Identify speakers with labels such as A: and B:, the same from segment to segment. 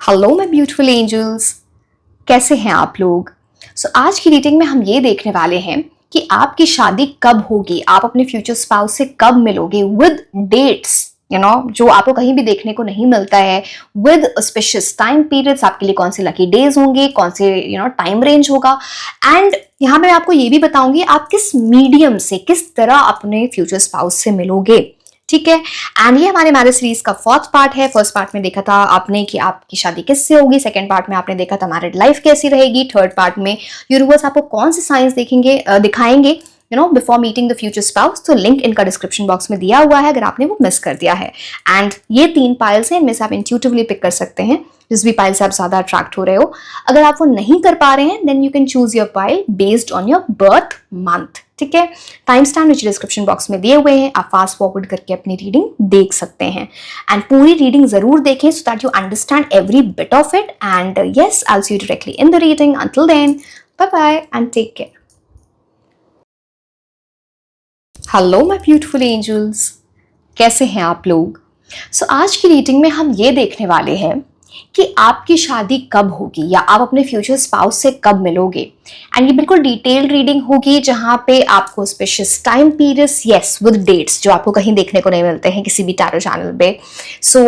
A: Hello my beautiful angels, कैसे हैं आप लोग। आज की रीडिंग में हम ये देखने वाले हैं कि आपकी शादी कब होगी, आप अपने फ्यूचर स्पाउस से कब मिलोगे विद डेट्स, जो आपको कहीं भी देखने को नहीं मिलता है, विद ऑस्पिशियस टाइम पीरियड्स। आपके लिए कौन से लकी डेज होंगे, कौन से टाइम रेंज होगा। एंड यहाँ पे मैं आपको ये भी बताऊंगी आप किस मीडियम से, किस तरह अपने फ्यूचर स्पाउस से मिलोगे। ठीक है। एंड ये हमारे मैरिज सीरीज का फोर्थ पार्ट है। फर्स्ट पार्ट में देखा था आपने कि आपकी शादी किससे होगी, सेकंड पार्ट में आपने देखा था मैरिड लाइफ कैसी रहेगी, थर्ड पार्ट में यूनिवर्स आपको कौन से साइंस दिखाएंगे before meeting the future spouse. तो लिंक इनका डिस्क्रिप्शन बॉक्स में दिया हुआ है अगर आपने वो मिस कर दिया है। एंड ये 3 पाइल्स हैं, इनमें से आप इंट्यूटिवली पिक कर सकते हैं जिस भी पाइल से आप ज्यादा अट्रैक्ट हो रहे हो। अगर आप वो नहीं कर पा रहे हैं then you can choose your pile based on your birth month. ठीक है। टाइम स्टैम्प नीचे डिस्क्रिप्शन बॉक्स में दिए हुए हैं, आप फास्ट फॉरवर्ड करके अपनी रीडिंग देख सकते हैं। एंड पूरी रीडिंग जरूर देखें so that you understand every bit of it. And yes, I will see you directly in the reading. Until then, bye bye and take care. Hello my beautiful angels, कैसे हैं आप लोग। आज की reading में हम ये देखने वाले हैं कि आपकी शादी कब होगी या आप अपने फ्यूचर स्पाउस से कब मिलोगे। एंड ये बिल्कुल डिटेल्ड रीडिंग होगी जहां पे आपको spacious time periods, yes with dates, जो आपको कहीं देखने को नहीं मिलते हैं किसी भी टैरो चैनल पे।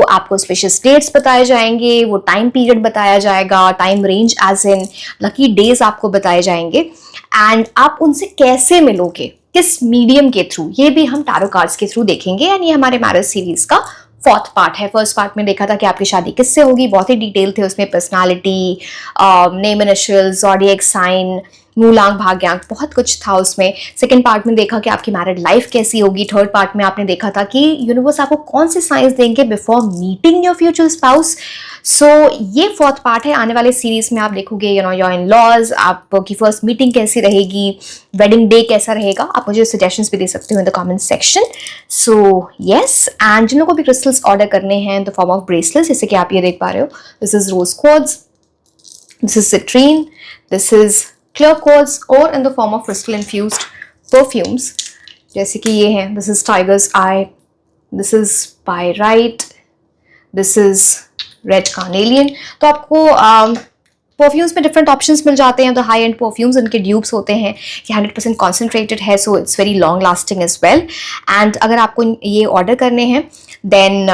A: आपको स्पेशस डेट्स बताए जाएंगे, वो टाइम पीरियड बताया जाएगा, time range as in lucky days आपको बताए जाएंगे। एंड आप उनसे कैसे मिलोगे, किस मीडियम के थ्रू, ये भी हम टैरो कार्ड्स के थ्रू देखेंगे। एंड ये हमारे मैरिज सीरीज का फोर्थ पार्ट है। फर्स्ट पार्ट में देखा था कि आपकी शादी किससे होगी, बहुत ही डिटेल थे उसमें, personality, name initials, zodiac sign, मूलांक भाग्यांक, बहुत कुछ था उसमें। सेकंड पार्ट में देखा कि आपकी मैरिड लाइफ कैसी होगी। थर्ड पार्ट में आपने देखा था कि यूनिवर्स आपको कौन से साइंस देंगे before meeting your future spouse. ये फोर्थ पार्ट है। आने वाले सीरीज में आप देखोगे योर इन लॉज, आपकी फर्स्ट मीटिंग कैसी रहेगी, वेडिंग डे कैसा रहेगा। आप मुझे सजेशंस भी दे सकते हो in the comment section. Yes, and जिन लोगों को भी क्रिस्टल्स ऑर्डर करने हैं in the form of bracelets, जैसे कि आप ये देख पा रहे हो, this is rose quartz, this is citrine, this is clear quartz, और in the form of crystal infused perfumes, जैसे कि ये हैं, this is tiger's eye, this is pyrite, this is red carnelian. तो आपको परफ्यूम्स में डिफरेंट ऑप्शंस मिल जाते हैं। तो हाई एंड परफ्यूम्स उनके ड्यूब्स होते हैं कि 100% कॉन्सेंट्रेटेड है, so it's very long lasting as well. And अगर आपको ये ऑर्डर करने हैं देन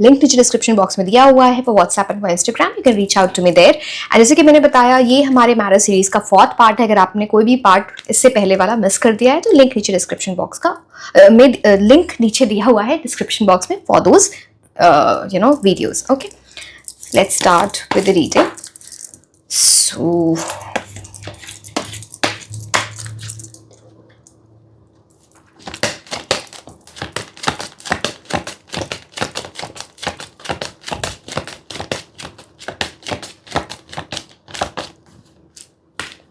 A: लिंक नीचे डिस्क्रिप्शन बॉक्स में दिया हुआ है for WhatsApp and for Instagram, you can reach out to me there. And जैसे कि मैंने बताया ये हमारे मैरिज सीरीज का फोर्थ पार्ट है। अगर आपने कोई भी पार्ट इससे पहले वाला मिस कर दिया है तो लिंक नीचे डिस्क्रिप्शन बॉक्स का लिंक नीचे दिया हुआ है डिस्क्रिप्शन बॉक्स में for those videos. Okay, let's start with the reading.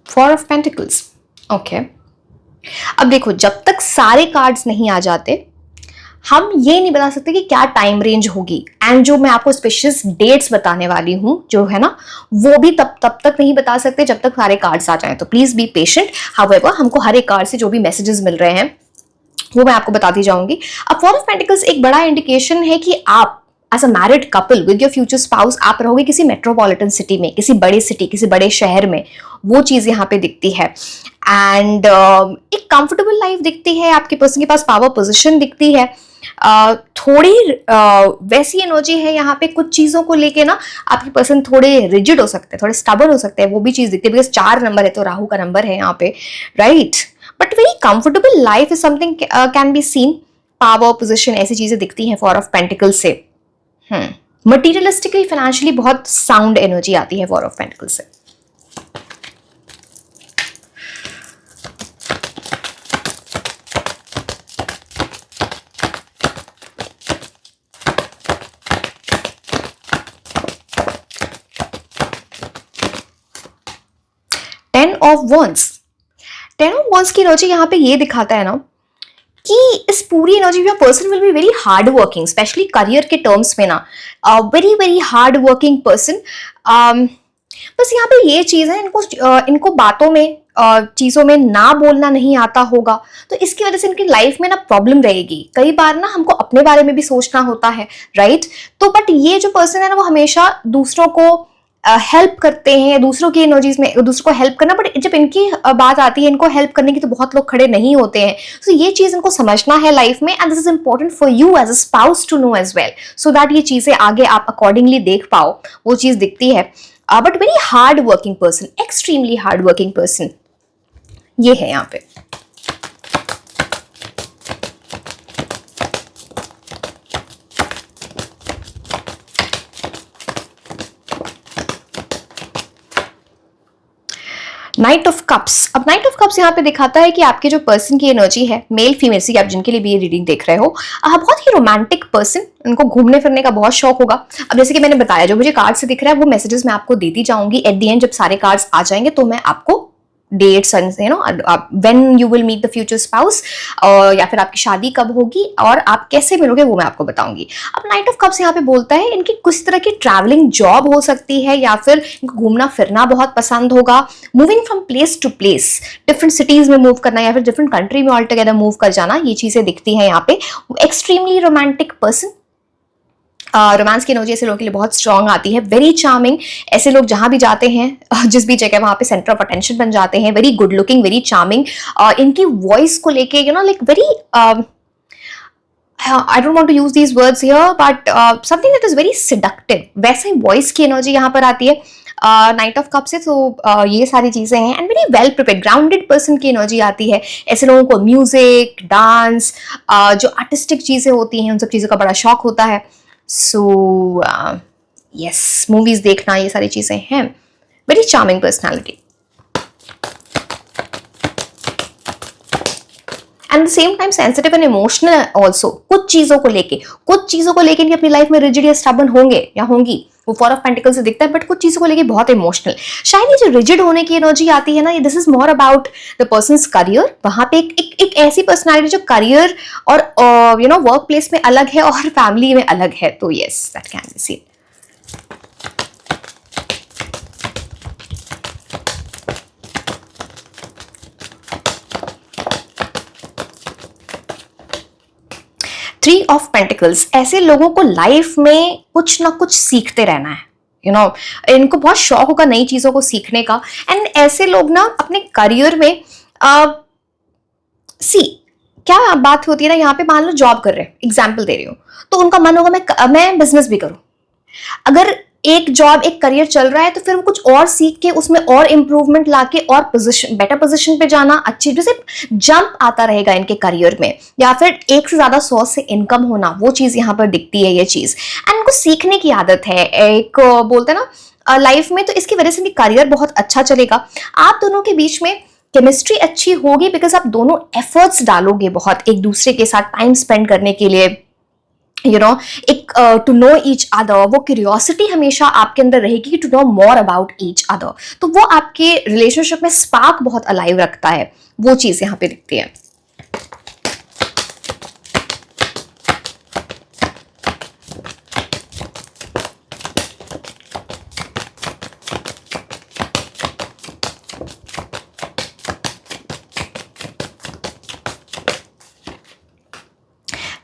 A: Four of Pentacles. Okay. अब देखो, जब तक सारे कार्ड्स नहीं आ जाते हम ये नहीं बता सकते कि क्या टाइम रेंज होगी। एंड जो मैं आपको स्पेशस डेट्स बताने वाली हूं जो है ना, वो भी तब तक नहीं बता सकते जब तक सारे कार्ड्स आ जाएं। तो प्लीज बी पेशेंट। हाउएवर, हमको हर एक कार्ड से जो भी मैसेजेस मिल रहे हैं वो मैं आपको बताती जाऊंगी। अब फोर ऑफ पेंटिकल्स एक बड़ा इंडिकेशन है कि आप as a married couple with your future spouse आप रहोगे किसी मेट्रोपॉलिटन सिटी में, किसी बड़े सिटी, किसी बड़े शहर में। वो चीज यहाँ पे दिखती है। एंड एक कंफर्टेबल लाइफ दिखती है, आपके पर्सन के पास पावर पोजिशन दिखती है। थोड़ी वैसी एनर्जी है यहाँ पे, कुछ चीजों को लेके ना आपके पर्सन थोड़े रिजिड हो सकते हैं, थोड़े स्टबर्न हो सकते हैं, वो भी चीज दिखती है। बिकॉज 4 नंबर है तो राहु का नंबर है यहाँ पे, right. But very comfortable life is something can be seen. Power position ऐसी चीजें दिखती हैं फॉर ऑफ पेंटिकल से। मटीरियलिस्टिकली फाइनेंशियली बहुत साउंड एनर्जी आती है फॉर ऑफ पेंटिकल से। टेन ऑफ वॉन्ड्स की एनर्जी यहाँ पे ये दिखाता है ना कि इस पूरी एनर्जी में person will be very hard working, specially career के टर्म्स में ना, very very hard working person. बस यहाँ पे ये चीज है, इनको बातों में चीजों में ना बोलना नहीं आता होगा, तो इसकी वजह से इनकी लाइफ में ना प्रॉब्लम रहेगी। कई बार ना हमको अपने बारे में भी सोचना होता है, राइट? तो बट ये जो पर्सन है ना वो हमेशा दूसरों को हेल्प करते हैं, दूसरों की एनर्जीज में दूसरों को हेल्प करना, बट जब इनकी बात आती है इनको हेल्प करने की तो बहुत लोग खड़े नहीं होते हैं। सो ये चीज इनको समझना है लाइफ में, and this is important for you as a spouse to know as well, so that ये चीजें आगे आप अकॉर्डिंगली देख पाओ, वो चीज दिखती है। But very hard working person, extremely hard working person, ये है यहाँ पे। Night of cups. अब नाइट ऑफ कप्स यहाँ पे दिखाता है कि आपके जो पर्सन की एनर्जी है, मेल फीमेल सी, आप जिनके लिए भी ये रीडिंग देख रहे हो, बहुत ही रोमांटिक पर्सन, उनको घूमने फिरने का बहुत शौक होगा। अब जैसे कि मैंने बताया, जो मुझे कार्ड से दिख रहा है वो मैसेजेस मैं आपको देती जाऊंगी। एट द एंड जब सारे कार्ड्स आ जाएंगे तो मैं आपको dates, you know, when you will meet the future spouse, या फिर आपकी शादी कब होगी और आप कैसे मिलोगे वो मैं आपको बताऊंगी। अब नाइट ऑफ कप्स यहाँ पे बोलता है इनकी कुछ तरह की ट्रैवलिंग जॉब हो सकती है, या फिर इनको घूमना फिरना बहुत पसंद होगा, moving from place to place, different cities में मूव करना या फिर डिफरेंट कंट्री में ऑल टुगेदर मूव कर जाना, ये चीजें दिखती हैं यहाँ पे। एक्सट्रीमली रोमांटिक पर्सन, रोमांस की एनर्जी ऐसे लोगों के लिए बहुत स्ट्रांग आती है। वेरी चार्मिंग, ऐसे लोग जहां भी जाते हैं, जिस भी जगह, वहां पे सेंटर ऑफ अटेंशन बन जाते हैं। Very good looking, very charming, इनकी वॉइस को लेके you know like very, I don't want to use these words here, but something that is very seductive, वैसे ही वॉइस की एनर्जी यहाँ पर आती है नाइट ऑफ कप से। तो ये सारी चीजें हैं, and very well prepared, grounded person की एनर्जी आती है। ऐसे लोगों को म्यूजिक, डांस, जो आर्टिस्टिक चीजें होती हैं उन सब चीजों का बड़ा शौक होता है। सो यस, मूवीज देखना, ये सारी चीजें हैं। Very charming personality, and the same time sensitive and emotional also. कुछ चीजों को लेके इनकी अपनी लाइफ में रिजिड या स्टबर्न होंगे या होंगी, वो 4 ऑफ पेंटिकल्स से दिखता है, बट कुछ चीजों को लेके बहुत इमोशनल। शायद ये जो रिजिड होने की एनर्जी आती है ना, this is more about the persons career. वहां पे एक ऐसी पर्सनालिटी जो करियर और यू नो वर्क प्लेस में अलग है और फैमिली में अलग है। तो yes, that can be seen. Three of pentacles, ऐसे लोगों को लाइफ में कुछ ना कुछ सीखते रहना है, यू नो, इनको बहुत शौक होगा नई चीजों को सीखने का। एंड ऐसे लोग ना अपने करियर में क्या बात होती है ना, यहाँ पे मान लो जॉब कर रहे हैं, एग्जाम्पल दे रही हूँ, तो उनका मन होगा मैं बिजनेस भी करूं। अगर एक जॉब, एक करियर चल रहा है तो फिर वो कुछ और सीख के उसमें और इंप्रूवमेंट लाके और पोजीशन, बेटर पोजीशन पे जाना, अच्छी जैसे जंप आता रहेगा इनके करियर में, या फिर एक से ज्यादा सोर्स से इनकम होना, वो चीज यहाँ पर दिखती है ये चीज। एंड इनको सीखने की आदत है, एक बोलते हैं ना लाइफ में, तो इसकी वजह से करियर बहुत अच्छा चलेगा। आप दोनों के बीच में केमिस्ट्री अच्छी होगी बिकॉज आप दोनों एफर्ट्स डालोगे बहुत एक दूसरे के साथ टाइम स्पेंड करने के लिए, यू नो, एक टू नो ईच अदर। वो क्यूरियोसिटी हमेशा आपके अंदर रहेगी to know more about each other, तो वो आपके रिलेशनशिप में स्पार्क बहुत अलाइव रखता है, वो चीज यहाँ पे दिखती है।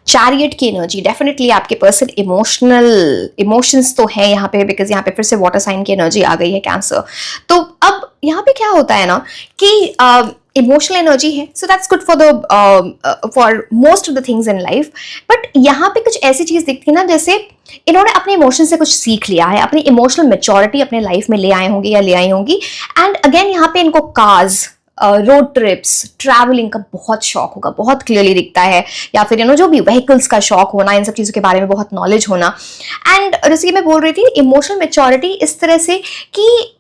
A: चैरियट की एनर्जी, डेफिनेटली आपके पर्सन इमोशंस तो है यहाँ पे, बिकॉज यहाँ पे फिर से वाटर साइन की एनर्जी आ गई है, कैंसर। तो अब यहाँ पे क्या होता है ना कि इमोशनल एनर्जी है, so that's good for most of the things in life. But यहाँ पे कुछ ऐसी चीज दिखती है ना, जैसे इन्होंने अपने इमोशन से कुछ सीख लिया है, अपनी इमोशनल मेच्योरिटी अपने लाइफ में ले आए होंगे या ले आई होंगी। एंड अगेन यहाँ पे इनको कार्स, रोड ट्रिप्स, ट्रैवलिंग का बहुत शौक होगा, बहुत क्लियरली दिखता है, या फिर यू नो जो भी व्हीकल्स का शौक होना, इन सब चीज़ों के बारे में बहुत नॉलेज होना। एंड जैसे कि मैं बोल रही थी, इमोशनल मेच्योरिटी इस तरह से कि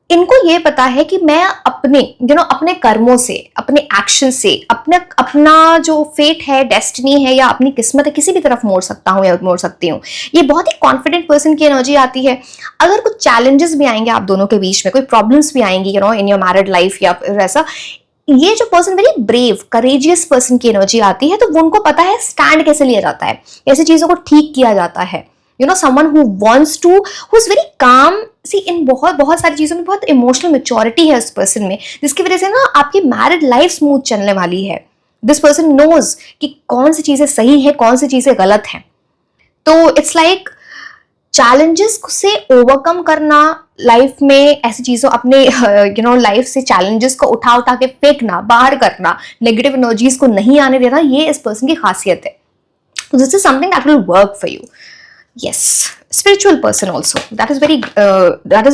A: इनको ये पता है कि मैं अपने अपने कर्मों से, अपने एक्शन से अपना जो फेट है, डेस्टिनी है या अपनी किस्मत है, किसी भी तरफ मोड़ सकता हूँ या मोड़ सकती हूँ। ये बहुत ही कॉन्फिडेंट पर्सन की एनर्जी आती है। अगर कुछ चैलेंजेस भी आएंगे आप दोनों के बीच में, कोई प्रॉब्लम्स भी आएंगी इन योर मैरिड लाइफ या फिर ऐसा, ये जो person very brave, courageous person की एनर्जी आती है, तो वो उनको पता है स्टैंड कैसे लिया जाता है, कैसे चीजों को ठीक किया जाता है, someone who wants to, who is very calm. See इन बहुत बहुत सारी चीजों में बहुत इमोशनल मेच्योरिटी है उस पर्सन में, जिसकी वजह से ना आपकी मैरिड लाइफ स्मूथ चलने वाली है। दिस पर्सन नोज कि कौन सी चीजें सही है, कौन सी चीजें गलत है। तो इट्स लाइक चैलेंजेस से ओवरकम करना लाइफ में, ऐसी चीजों अपने लाइफ से चैलेंजेस को उठा उठा के फेंकना, बाहर करना, नेगेटिव एनर्जीज को नहीं आने देना, ये इस पर्सन की खासियत है। So this is something that will work for you. Yes, spiritual person also. That is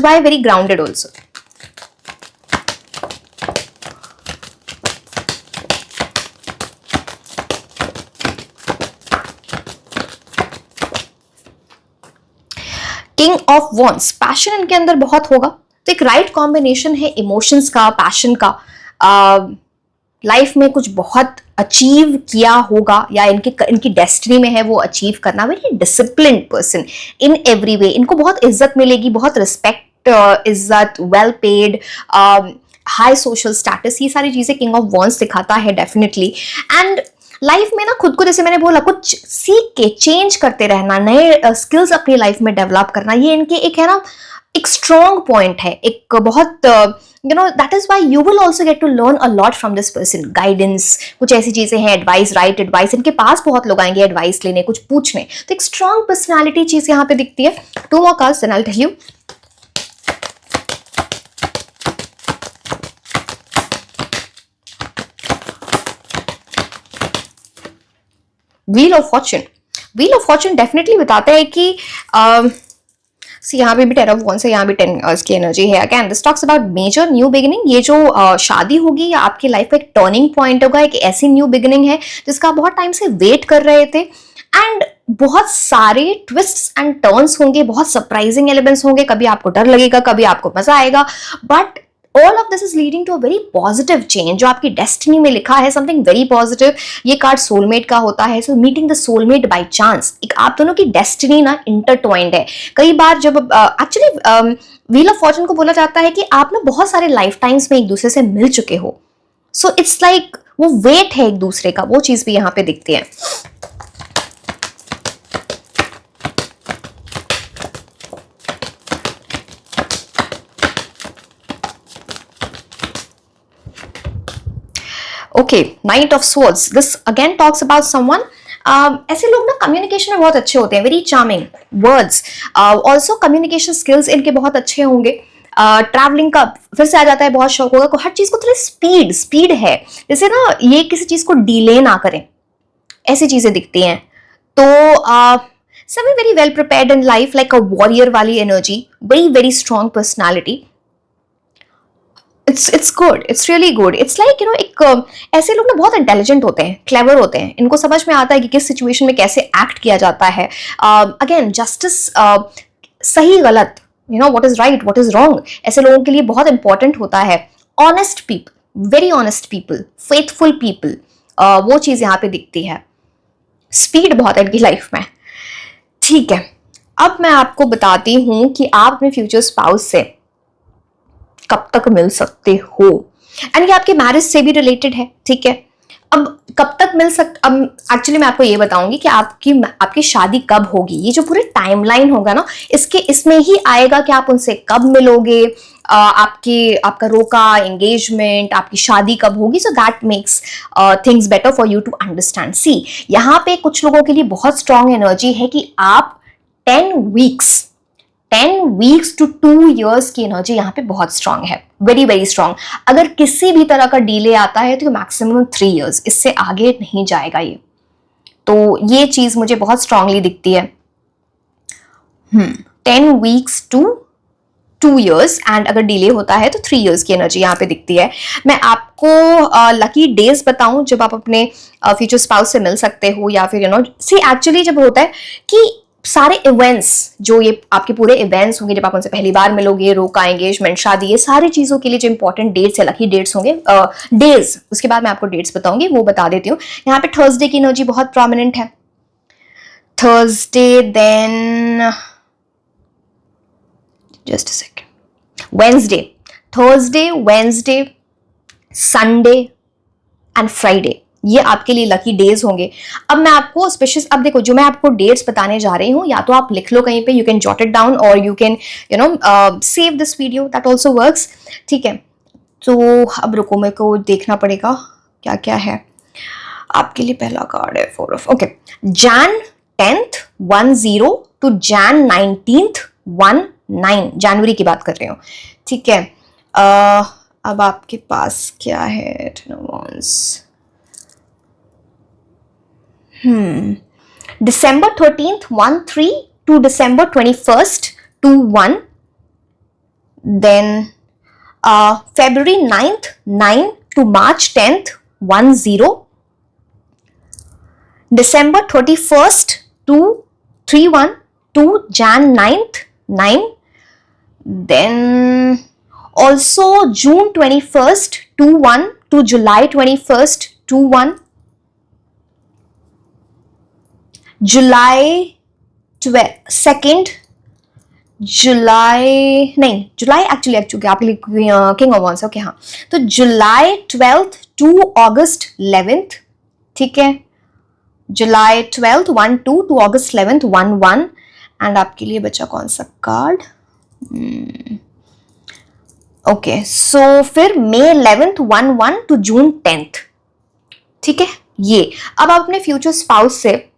A: why very grounded also. King of Wands, passion इनके अंदर बहुत होगा, तो एक राइट कॉम्बिनेशन है इमोशंस का, पैशन का। लाइफ में कुछ बहुत अचीव किया होगा या इनकी डेस्टिनी में है वो अचीव करना। Very disciplined person in every way, इनको बहुत इज्जत मिलेगी, बहुत रिस्पेक्ट, इज्जत, well paid, high social status, ये सारी चीजें किंग ऑफ वॉन्ड्स दिखाता है डेफिनेटली। एंड लाइफ में ना खुद को, जैसे मैंने बोला, कुछ सीख के चेंज करते रहना, नए स्किल्स अपनी लाइफ में डेवलप करना, ये इनके एक है ना, एक स्ट्रॉन्ग पॉइंट है, एक बहुत that is why you will also get to learn a lot from this person. Guidance, कुछ ऐसी चीजें हैं, एडवाइस, राइट एडवाइस, इनके पास बहुत लोग आएंगे एडवाइस लेने, कुछ पूछने, तो एक स्ट्रॉन्ग पर्सनैलिटी चीज यहाँ पे दिखती है। 2 more cards, then I'll tell you. Wheel of Fortune, wheel of Fortune definitely बताता है कि यहाँ पे भी 10 of Wands है, यहाँ भी 10 की एनर्जी है। Again this talks about major new beginning. ये जो शादी होगी या आपकी लाइफ का एक टर्निंग पॉइंट होगा, एक ऐसी न्यू बिगिनिंग है जिसका आप बहुत टाइम से वेट कर रहे थे। एंड बहुत सारे ट्विस्ट्स एंड टर्न्स होंगे, बहुत सरप्राइजिंग एलिमेंट्स होंगे, कभी आपको डर लगेगा, कभी आपको मजा आएगा, but all of this is leading to a very positive change। जो आपकी डेस्टिनी में लिखा है something very positive। ये कार्ड सोलमेट का होता है, so meeting the soulmate by chance, एक आप दोनों की डेस्टिनी ना इंटरट्वाइंड है। कई बार जब एक्चुअली व्हील ऑफ फॉर्चून को बोला जाता है कि आप ना बहुत सारे लाइफ टाइम्स में एक दूसरे से मिल चुके हो, सो इट्स लाइक वो वेट है एक दूसरे का, वो चीज भी यहाँ पे दिखती है। Okay, night of swords, this again talks about someone. ऐसे लोग ना कम्युनिकेशन में बहुत अच्छे होते हैं, very charming words, also communication skills इनके बहुत अच्छे होंगे। ट्रैवलिंग का फिर से आ जाता है, बहुत शौक होगा, हर चीज को थोड़ी स्पीड है, जैसे ना ये किसी चीज को डिले ना करें, ऐसी चीजें दिखती हैं। तो सभी very well prepared in life, like a warrior वाली energy, very very strong personality. It's good, it's really good. It's like एक ऐसे लोग ना बहुत इंटेलिजेंट होते हैं, क्लेवर होते हैं, इनको समझ में आता है कि किस सिचुएशन में कैसे एक्ट किया जाता है। अगेन जस्टिस, सही गलत, what is right, what is wrong, ऐसे लोगों के लिए बहुत इंपॉर्टेंट होता है। Honest people, very honest people, faithful people, वो चीज यहाँ पे दिखती है। स्पीड बहुत है इनकी लाइफ में। ठीक है, अब मैं आपको बताती हूं कि आप अपने फ्यूचर स्पाउस से कब तक मिल सकते हो, एंड ये आपके मैरिज से भी रिलेटेड है। ठीक है, अब कब तक मिल अब एक्चुअली मैं आपको ये बताऊंगी कि आपकी शादी कब होगी। ये जो पूरे टाइमलाइन होगा ना, इसमें ही आएगा कि आप उनसे कब मिलोगे, आपका रोका एंगेजमेंट, आपकी शादी कब होगी। So that makes things better for you to understand. See, यहाँ पे कुछ लोगों के लिए बहुत स्ट्रॉन्ग एनर्जी है कि आप 10 वीक्स टू 2 years की एनर्जी यहाँ पे बहुत स्ट्रांग है, वेरी वेरी स्ट्रांग। अगर किसी भी तरह का डिले आता है तो मैक्सिमम 3 years, इससे आगे नहीं जाएगा ये। तो ये चीज मुझे बहुत स्ट्रांगली दिखती है। 10 weeks to 2 years, एंड अगर डिले होता है तो 3 years की एनर्जी यहाँ पे दिखती है। मैं आपको लकी डेज बताऊं जब आप अपने फ्यूचर स्पाउस से मिल सकते हो, या फिर सी एक्चुअली जब होता है कि सारे इवेंट्स, जो ये आपके पूरे इवेंट्स होंगे, जब आप उनसे पहली बार मिलोगे, रोका एंगेजमेंट, शादी, ये सारी चीजों के लिए जो इंपॉर्टेंट डेट्स या लकी डेट्स होंगे, डेज, उसके बाद मैं आपको डेट्स बताऊंगी, वो बता देती हूँ। यहाँ पे थर्सडे की एनर्जी बहुत प्रोमिनेंट है। Thursday, then just a second, Wednesday, Thursday, Wednesday, Sunday and Friday, ये आपके लिए लकी डेज होंगे। अब मैं आपको स्पेशल, अब देखो जो मैं आपको डेट्स बताने जा रही हूँ, या तो आप लिख लो कहीं पे, you can jot it down और you can save this video, that also works. ठीक है, तो अब रुको, मेरे को देखना पड़ेगा क्या क्या है आपके लिए। पहला कार्ड है 4 of, okay, Jan 10th 10 to Jan 19th 19, जनवरी की बात कर रही हूँ। ठीक है, अब आपके पास क्या है? December 13th 13 to December 21st 21, then February 9th 9 to March 10th 10, December 31st to 31 to Jan 9th 9, then also June 21st 21 to July 21st 21, July 2nd, July actually आपके लिए किंग ऑफ वॉन्स, ओके हाँ, तो जुलाई 12th to August 11th। ठीक है, जुलाई 12th 12 to August 11th 11, and आपके लिए बचा कौन सा कार्ड? ओके, सो फिर मई 11th 11 टू जून 10th। ठीक है, ये अब आप अपने फ्यूचर स्पाउस से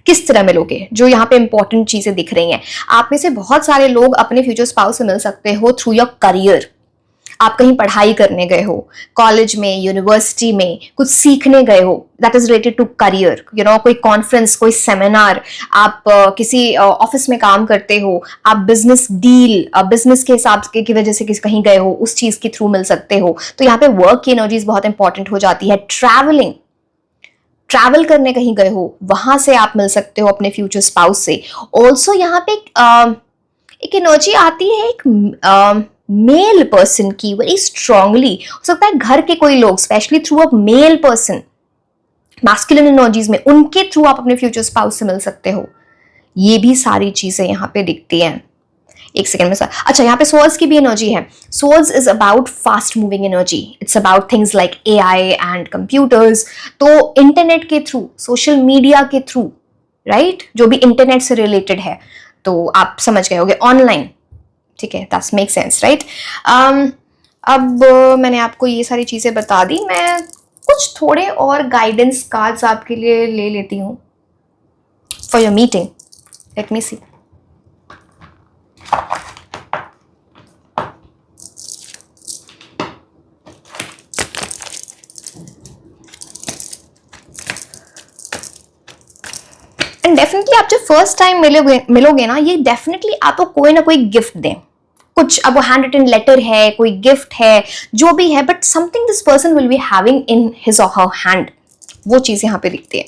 A: किस तरह मिलोगे, जो यहाँ पे इंपॉर्टेंट चीजें दिख रही हैं। आप में से बहुत सारे लोग अपने फ्यूचर स्पाउस से मिल सकते हो थ्रू योर करियर। आप कहीं पढ़ाई करने गए हो, कॉलेज में, यूनिवर्सिटी में कुछ सीखने गए हो, that is related to career, कोई कॉन्फ्रेंस, कोई सेमिनार, आप किसी ऑफिस में काम करते हो, आप बिजनेस डील, बिजनेस के हिसाब की वजह से कहीं गए हो, उस चीज के थ्रू मिल सकते हो। तो यहाँ पे वर्क की एनर्जीज बहुत इंपॉर्टेंट हो जाती है। ट्रैवल करने कहीं गए हो, वहां से आप मिल सकते हो अपने फ्यूचर स्पाउस से। ऑल्सो यहाँ पे एक एनर्जी आती है एक मेल पर्सन की, वेरी स्ट्रांगली। हो सकता है घर के कोई लोग, specially through a male person, masculine energies में, उनके थ्रू आप अपने फ्यूचर स्पाउस से मिल सकते हो। ये भी सारी चीजें यहाँ पे दिखती हैं। एक सेकंड में सर, अच्छा यहाँ पे सोल्स की भी एनर्जी है। Souls is about fast moving energy, it's about things like AI and computers. तो इंटरनेट के थ्रू, सोशल मीडिया के थ्रू, राइट, जो भी इंटरनेट से रिलेटेड है, तो आप समझ गए होगे, ऑनलाइन। ठीक है, दैट्स मेक सेंस, राइट। अब मैंने आपको ये सारी चीजें बता दी, मैं कुछ थोड़े और गाइडेंस कार्ड्स आपके लिए ले लेती हूँ for your meeting. Let me see. And definitely आप जब फर्स्ट टाइम मिलोगे ना, ये डेफिनेटली आपको कोई ना कोई गिफ्ट दें कुछ। अब वो हैंड रिटन लेटर है, कोई गिफ्ट है, जो भी है, but something this person will be having in his और हर हैंड, वो चीज यहां पे दिखती है।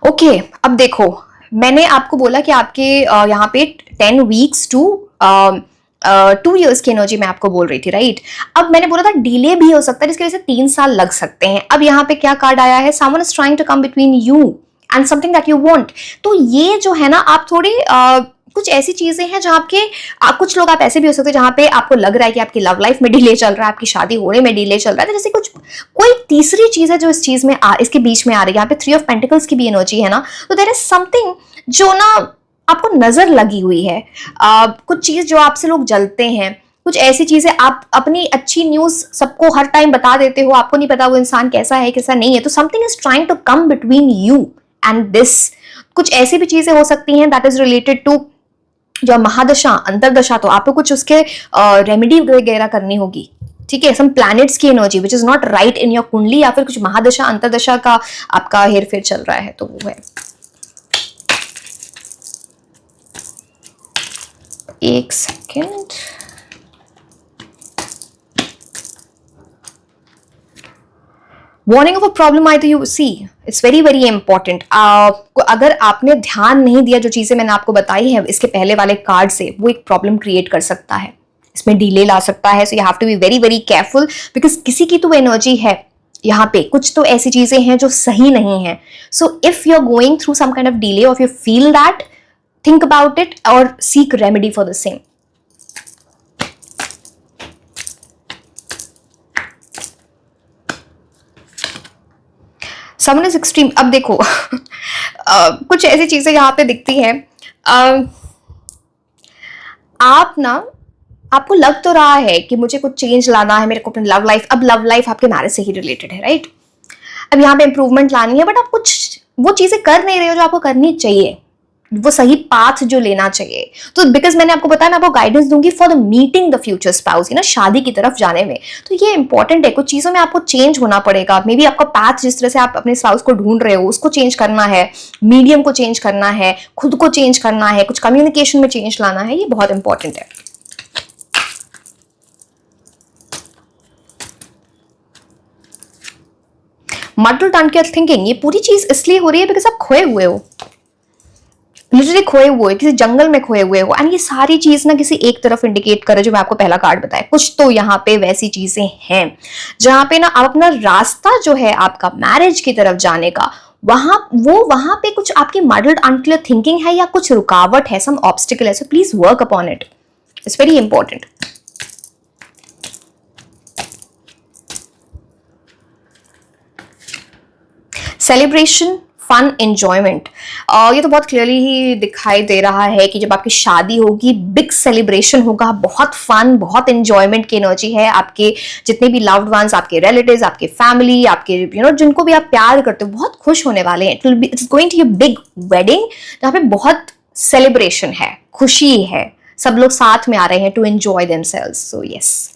A: ओके, अब देखो, मैंने आपको बोला कि आपके यहाँ पे 10 weeks to 2 years की एनर्जी मैं आपको बोल रही थी, राइट। अब मैंने बोला था डिले भी हो सकता है, जिसकी वजह से 3 साल लग सकते हैं। अब यहाँ पे क्या कार्ड आया है? Someone is trying to come between you and something that you want. तो ये जो है ना, आप थोड़ी कुछ ऐसी चीजें हैं जहाँ के कुछ लोग आप ऐसे भी हो सकते हैं जहाँ पे आपको लग रहा है कि आपकी लव लाइफ में डिले चल रहा है, आपकी शादी होने में डिले चल रहा है। तो जैसे कुछ कोई तीसरी चीज है जो इस चीज में इसके बीच में आ रही है। यहाँ पे 3 of Pentacles की भी एनर्जी है ना, तो देयर इज समथिंग जो ना आपको नजर लगी हुई है। कुछ चीज जो आपसे लोग जलते हैं, कुछ ऐसी चीजें, आप अपनी अच्छी न्यूज सबको हर टाइम बता देते हो, आपको नहीं पता वो इंसान कैसा है कैसा नहीं है। तो something is trying to come between you and this. कुछ ऐसी भी चीजें हो सकती हैं दैट इज रिलेटेड टू जो महादशा अंतरदशा, तो आपको कुछ उसके रेमेडी वगैरह करनी होगी। ठीक है, सम प्लैनेट्स की energy which is not right in your कुंडली, या फिर कुछ महादशा अंतरदशा का आपका हेरफेर चल रहा है, तो वो है। एक second, warning of a problem आई, तो you see it's very very important. अगर आपने ध्यान नहीं दिया, जो चीजें मैंने आपको बताई है इसके पहले वाले कार्ड से, वो एक प्रॉब्लम क्रिएट कर सकता है, इसमें डिले ला सकता है। So you have to be very very careful, because किसी की तो एनर्जी है यहाँ पे, कुछ तो ऐसी चीजें हैं जो सही नहीं है। So if you are going through some kind of delay, और you feel that, think about it or seek remedy for the same. Someone is extreme. अब देखो कुछ ऐसी चीजें यहाँ पे दिखती हैं। आप ना, आपको लग तो रहा है कि मुझे कुछ चेंज लाना है मेरे को अपनी लव लाइफ। अब लव लाइफ आपके मैरिज से ही रिलेटेड है, राइट? अब यहाँ पे इंप्रूवमेंट लानी है, बट आप कुछ वो चीजें कर नहीं रहे हो जो आपको करनी चाहिए, वो सही पाथ जो लेना चाहिए। तो बिकॉज मैंने आपको बताया, मैं आपको गाइडेंस दूंगी for the meeting the future spouse, ना शादी की तरफ जाने में। तो ये इंपॉर्टेंट है, कुछ चीजों में आपको चेंज होना पड़ेगा। मे बी आपका पाथ, जिस तरह से आप अपने स्पाउस को ढूंढ रहे हो, उसको चेंज करना है, मीडियम को चेंज करना है, खुद को चेंज करना है, कुछ कम्युनिकेशन में चेंज लाना है। ये बहुत इंपॉर्टेंट है। मल्टीपल टाइम थिंकिंग, ये पूरी चीज इसलिए हो रही है बिकॉज आप खोए हुए हो, लिटरली खोए हुए, किसी जंगल में खोए हुए हो। एंड ये सारी चीज ना किसी एक तरफ इंडिकेट करे, जो मैं आपको पहला कार्ड बताया। कुछ तो यहाँ पे वैसी चीजें हैं जहां पे ना आप अपना रास्ता जो है आपका मैरिज की तरफ जाने का, वहां पे कुछ आपकी मडल्ड अनक्लियर थिंकिंग है या कुछ रुकावट है, सम ऑब्स्टिकल है। So please work upon it, it's very important. Celebration, fun, enjoyment, ये तो बहुत क्लियरली ही दिखाई दे रहा है कि जब आपकी शादी होगी, बिग सेलिब्रेशन होगा, बहुत फन, बहुत एंजॉयमेंट की एनर्जी है। आपके जितने भी लव्ड वंस, आपके रिलेटिव्स, आपके फैमिली, आपके जिनको भी आप प्यार करते हो, बहुत खुश होने वाले हैं। It's going to be a big wedding जहाँ पे बहुत सेलिब्रेशन है, खुशी है, सब लोग साथ में आ रहे हैं to enjoy themselves. So yes.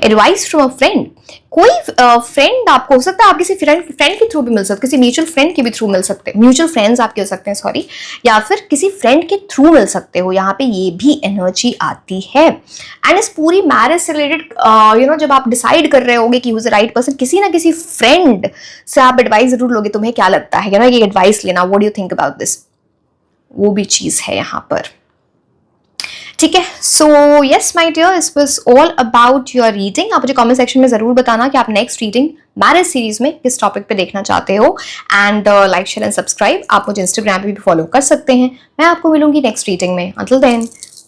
A: Advice from a friend, कोई फ्रेंड आपको हो सकता है, आप किसी फ्रेंड के थ्रू भी मिल सकते, किसी म्यूचुअल फ्रेंड के भी थ्रू मिल सकते हैं, म्यूचुअल फ्रेंड्स आपके हो सकते हैं, सॉरी, या फिर किसी फ्रेंड के थ्रू मिल सकते हो। यहाँ पे ये भी एनर्जी आती है। एंड इस पूरी मैरिज से रिलेटेड जब आप डिसाइड कर रहे होगे कि हुज द राइट पर्सन, किसी ना किसी फ्रेंड से आप एडवाइस जरूर लोगे। तुम्हें क्या लगता है, ये एडवाइस लेना, what do you think about this, वो भी चीज है यहाँ पर। ठीक है, so yes my dear, this was all about your reading. आप मुझे कमेंट सेक्शन में जरूर बताना कि आप नेक्स्ट रीडिंग मैरिज सीरीज में किस टॉपिक पे देखना चाहते हो। And like, share and subscribe. आप मुझे इंस्टाग्राम पे भी फॉलो कर सकते हैं। मैं आपको मिलूंगी नेक्स्ट रीडिंग में। Until then,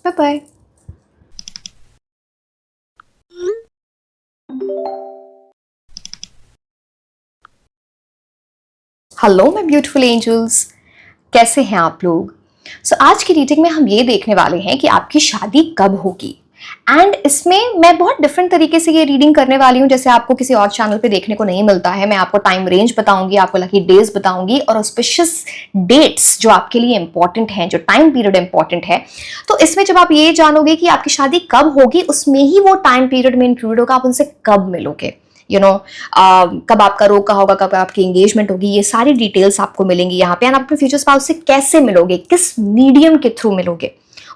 A: bye bye. Hello my beautiful angels, कैसे हैं आप लोग? आज की रीडिंग में हम ये देखने वाले हैं कि आपकी शादी कब होगी। एंड इसमें मैं बहुत डिफरेंट तरीके से ये रीडिंग करने वाली हूँ, जैसे आपको किसी और चैनल पे देखने को नहीं मिलता है। मैं आपको टाइम रेंज बताऊंगी, आपको लकी डेज बताऊंगी, और ऑस्पिशियस डेट्स जो आपके लिए इंपॉर्टेंट हैं, जो टाइम पीरियड इंपॉर्टेंट है। तो इसमें जब आप ये जानोगे कि आपकी शादी कब होगी, उसमें ही वो टाइम पीरियड में इंक्लूड होगा, आप उनसे कब मिलोगे, कब आपका रोका होगा, कब आपकी एंगेजमेंट होगी, ये सारी डिटेल्स आपको मिलेंगी यहाँ पे। आप अपने फ्यूचर स्पाउस से कैसे मिलोगे, किस मीडियम के थ्रू मिलोगे,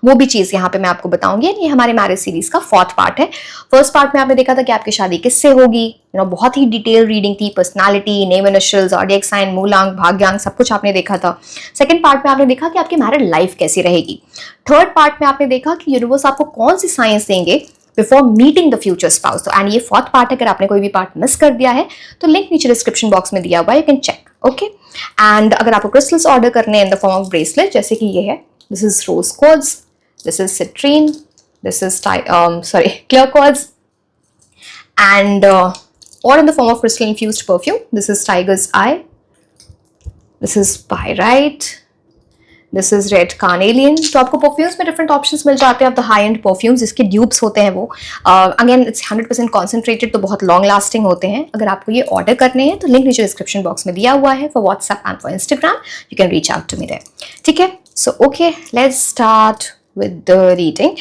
A: वो भी चीज यहाँ पे मैं आपको बताऊंगी। ये हमारे मैरिज सीरीज का 4th पार्ट है। फर्स्ट पार्ट में आपने देखा था कि आपकी शादी किससे होगी, बहुत ही डिटेल रीडिंग थी, personality, name initials, zodiac sign, मूलांक, भाग्यांक, सब कुछ आपने देखा था। सेकंड पार्ट में आपने देखा कि आपकी मैरिड लाइफ कैसी रहेगी। थर्ड पार्ट में आपने देखा कि यूनिवर्स आपको कौन सी साइंस देंगे before meeting the future spouse. तो एंड ये 4th पार्ट है। अगर आपने कोई भी पार्ट मिस कर दिया है तो लिंक नीचे डिस्क्रिप्शन बॉक्स में दिया हुआ है, you can check. Okay, and अगर आपको क्रिस्टल्स ऑर्डर करने in the form of bracelet, जैसे कि ये है, this is rose quartz, this is citrine, this is clear quartz, and or in the form of crystal infused perfume, this is tiger's eye, this is pyrite, this is red carnelian. तो आपको perfumes में different options मिल जाते हैं of the high and perfumes, इसके ड्यूब्स होते हैं वो। Again it's 100% concentrated, तो बहुत लॉन्ग लास्टिंग होते हैं। अगर आपको ये ऑर्डर करने हैं तो लिंक नीचे डिस्क्रिप्शन बॉक्स में दिया हुआ है for WhatsApp and for Instagram, you can reach out to me there. ठीक है, so okay, let's start with the reading.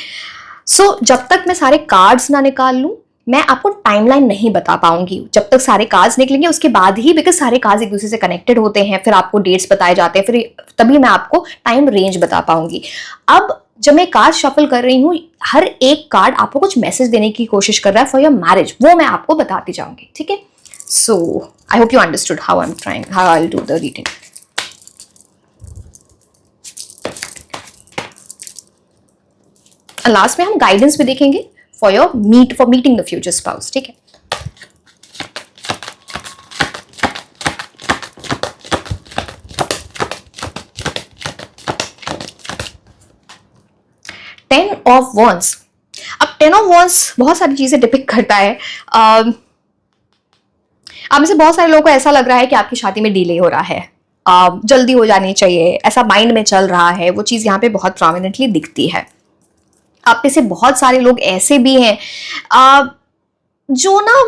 A: So जब तक मैं सारे कार्ड्स ना निकाल लूँ, मैं आपको टाइमलाइन नहीं बता पाऊंगी जब तक सारे कार्ड्स निकलेंगे, उसके बाद ही, बिकॉज सारे कार्ड्स एक दूसरे से कनेक्टेड होते हैं, फिर आपको डेट्स बताए जाते हैं, फिर तभी मैं आपको टाइम रेंज बता पाऊंगी। अब जब मैं कार्ड शफल कर रही हूँ, हर एक कार्ड आपको कुछ मैसेज देने की कोशिश कर रहा है फॉर योर मैरिज, वो मैं आपको बताती जाऊंगी। ठीक है, so I hope you understood how I will do the reading. Last में हम गाइडेंस भी देखेंगे for meeting the future spouse. ठीक है, Ten of Wands, अब 10 ऑफ वॉन्ड्स बहुत सारी चीजें डिपिक्ट करता है। आप में से बहुत सारे लोगों को ऐसा लग रहा है कि आपकी शादी में डिले हो रहा है, जल्दी हो जानी चाहिए, ऐसा माइंड में चल रहा है। वो चीज़ यहाँ पे बहुत प्रोमिनेंटली दिखती है। आप में से बहुत सारे लोग ऐसे भी हैं जो ना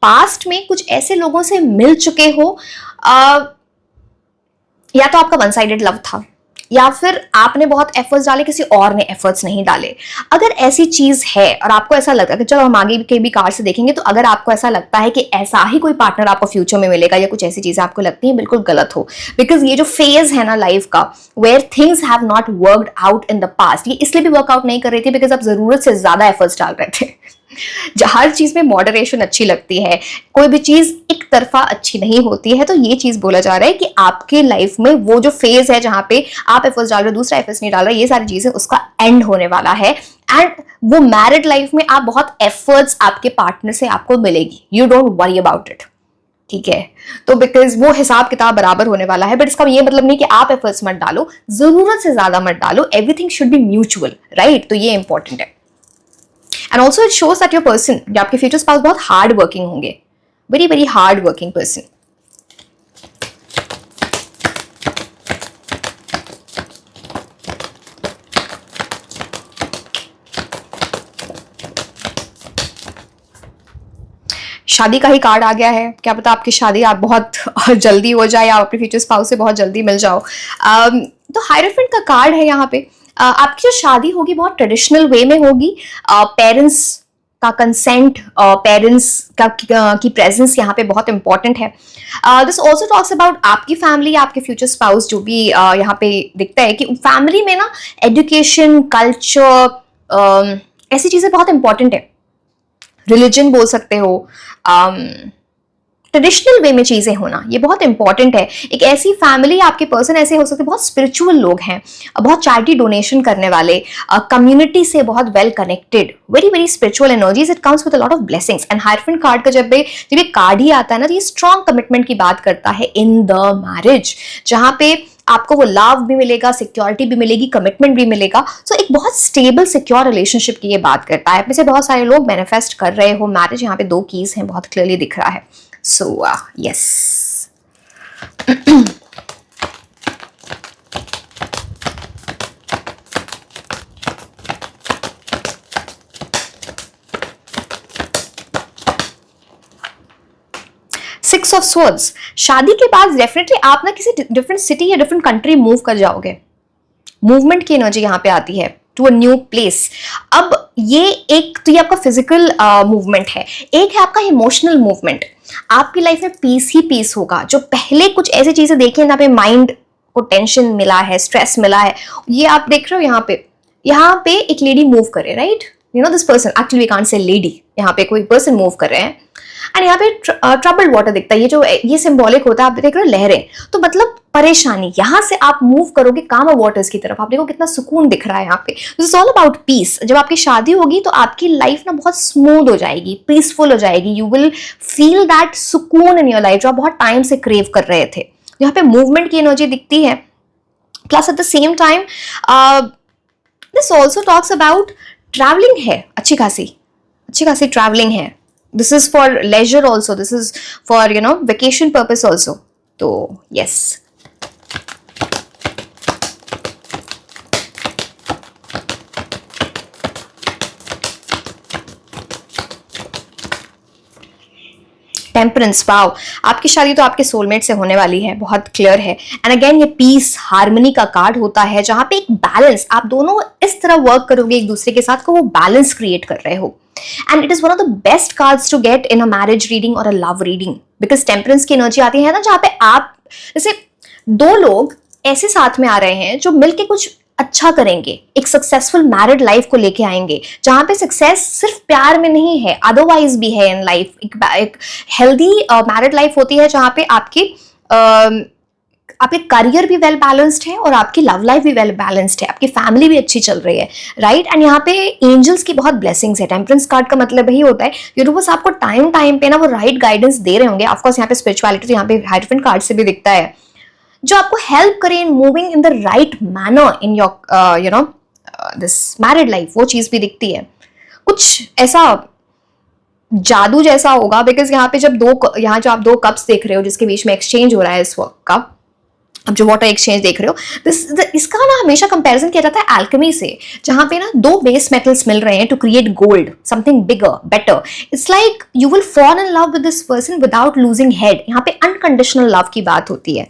A: पास्ट में कुछ ऐसे लोगों से मिल चुके हो, या तो आपका वन साइडेड लव था, या फिर आपने बहुत एफर्ट्स डाले, किसी और ने एफर्ट्स नहीं डाले। अगर ऐसी चीज है और आपको ऐसा लगता है कि चलो हम आगे के भी कार्ड से देखेंगे, तो अगर आपको ऐसा लगता है कि ऐसा ही कोई पार्टनर आपको फ्यूचर में मिलेगा या कुछ ऐसी चीजें आपको लगती हैं, बिल्कुल गलत हो। बिकॉज ये जो फेज है ना लाइफ का, where things have not worked out in the past, ये इसलिए भी वर्कआउट नहीं कर रही थी बिकॉज आप जरूरत से ज्यादा एफर्ट्स डाल रहे थे। हर चीज में मॉडरेशन अच्छी लगती है, कोई भी चीज एक तरफा अच्छी नहीं होती है। तो ये चीज बोला जा रहा है कि आपके लाइफ में वो जो फेज है जहां पे आप एफर्ट्स डाल रहे हो, दूसरा एफर्ट्स नहीं डाल रहा, ये सारी चीजें उसका एंड होने वाला है। एंड वो मैरिड लाइफ में आप बहुत एफर्ट्स आपके पार्टनर से आपको मिलेगी, you don't worry about it, ठीक है। तो बिकॉज वो हिसाब किताब बराबर होने वाला है। बट इसका ये मतलब नहीं कि आप एफर्ट्स मत डालो, जरूरत से ज्यादा मत डालो, everything should be mutual, right. तो ये इंपॉर्टेंट है। And also it shows that your person, आपके फ्यूचर स्पाउस बहुत हार्ड वर्किंग होंगे, very very hard working person. शादी का ही कार्ड आ गया है, क्या पता आपकी शादी आप बहुत जल्दी हो जाए या अपने फ्यूचर स्पाउस से बहुत जल्दी मिल जाओ। तो हायरोफेंट का कार्ड है यहाँ पे। आपकी जो शादी होगी बहुत ट्रेडिशनल वे में होगी। पेरेंट्स का कंसेंट, पेरेंट्स की प्रेजेंस यहाँ पे बहुत इंपॉर्टेंट है। दिस ऑल्सो टॉक्स अबाउट आपकी फैमिली, आपके फ्यूचर स्पाउस, जो भी यहाँ पे दिखता है कि फैमिली में ना एजुकेशन, कल्चर, ऐसी चीजें बहुत इंपॉर्टेंट है। रिलीजन बोल सकते हो, ट्रेडिशनल वे में चीजें होना, ये बहुत इंपॉर्टेंट है। एक ऐसी फैमिली, आपके पर्सन ऐसे हो सकते हैं बहुत स्पिरिचुअल लोग हैं, बहुत चैरिटी डोनेशन करने वाले, कम्युनिटी से बहुत well connected, very very spiritual energies. It comes with a lot of blessings. And hierophant card का जब ये कार्ड ही आता है ना, तो ये स्ट्रॉन्ग कमिटमेंट की बात करता है इन द मैरिज, जहां पे आपको वो लव भी मिलेगा, सिक्योरिटी भी मिलेगी, कमिटमेंट भी मिलेगा। सो एक बहुत स्टेबल सिक्योर रिलेशनशिप की ये बात करता है। आप में से बहुत सारे लोग मैनिफेस्ट कर रहे हो मैरिज। यहाँ पे 2 कीज हैं, बहुत क्लियरली दिख रहा है। So yes. 6 ऑफ स्वॉर्ड्स, शादी के बाद डेफिनेटली आप ना किसी डिफरेंट सिटी या डिफरेंट कंट्री मूव कर जाओगे। मूवमेंट की एनर्जी यहाँ पे आती है, टू अ न्यू प्लेस। अब ये एक तो ये आपका फिजिकल मूवमेंट है, एक है आपका इमोशनल मूवमेंट। आपकी लाइफ में पीस ही पीस होगा। जो पहले कुछ ऐसी चीजें देखी हैं जहाँ पे माइंड को टेंशन मिला है, स्ट्रेस मिला है, ये आप देख रहे हो यहाँ पे एक लेडी मूव करे, right. You know this person, actually we can't say lady, यहाँ पे कोई पर्सन मूव कर रहे हैं। एंड यहाँ पे ट्रबल्ड वाटर दिखता है, ये सिंबॉलिक होता है। आप देख रहे हो लहरें, तो मतलब परेशानी। यहां से आप मूव करोगे कामर वाटर्स की तरफ। आप देखो कितना सुकून दिख रहा है यहाँ पे। This is all about piece. जब आपकी शादी होगी तो आपकी लाइफ ना बहुत स्मूथ हो जाएगी, पीसफुल हो जाएगी। यू विल फील दैट सुकून इन योर लाइफ जो आप बहुत टाइम से क्रेव कर रहे थे। यहाँ पे मूवमेंट की एनर्जी दिखती है। Plus at the same time this also talks about travelling है, अच्छी खासी ट्रैवलिंग है। This is for leisure also. This is for, vacation purpose also. So, yes. Temperance, wow, आपकी शादी तो आपके सोलमेट से होने वाली है, बहुत क्लियर है। एंड अगेन ये पीस, हार्मनी का कार्ड होता है, जहां पे एक बैलेंस, आप दोनों इस तरह वर्क करोगे एक दूसरे के साथ को वो बैलेंस क्रिएट कर रहे हो। And it is one of the best cards to get in a marriage reading और a love reading, because temperance की एनर्जी आती है ना, जहां पे आप जैसे 2 लोग ऐसे साथ में आ रहे हैं जो मिलके कुछ अच्छा करेंगे, एक सक्सेसफुल मैरिड लाइफ को लेके आएंगे, जहां पे सक्सेस सिर्फ प्यार में नहीं है, अदरवाइज भी है इन लाइफ। एक हेल्दी मैरिड लाइफ होती है जहां पे आपके करियर भी वेल बैलेंस्ड है और आपकी लव लाइफ भी वेल बैलेंस्ड है, आपकी फैमिली भी अच्छी चल रही है, राइट। एंड यहाँ पे एंजल्स की बहुत ब्लेसिंग्स है। टेम्परेंस कार्ड का मतलब यही होता है यूनिवर्स आपको टाइम पे ना वो राइट गाइडेंस दे रहे होंगे। ऑफकोर्स यहाँ पे स्पिरिचुअलिटी तो यहाँ पे हायरोफेंट कार्ड से भी दिखता है, जो आपको हेल्प करे in moving in the right manner in your this married life, वो चीज भी दिखती है। कुछ ऐसा जादू जैसा होगा, बिकॉज यहाँ पे जब यहाँ जो आप दो कप्स देख रहे हो जिसके बीच में एक्सचेंज हो रहा है इस वक्त का, अब जो वाटर एक्सचेंज देख रहे हो, इसका ना हमेशा कंपैरिजन किया जाता है एल्केमी से, जहां पे ना दो बेस मेटल्स मिल रहे हैं to create gold, something bigger better. It's like you will fall in love with this person without losing head. यहाँ पे अनकंडीशनल लव की बात होती है।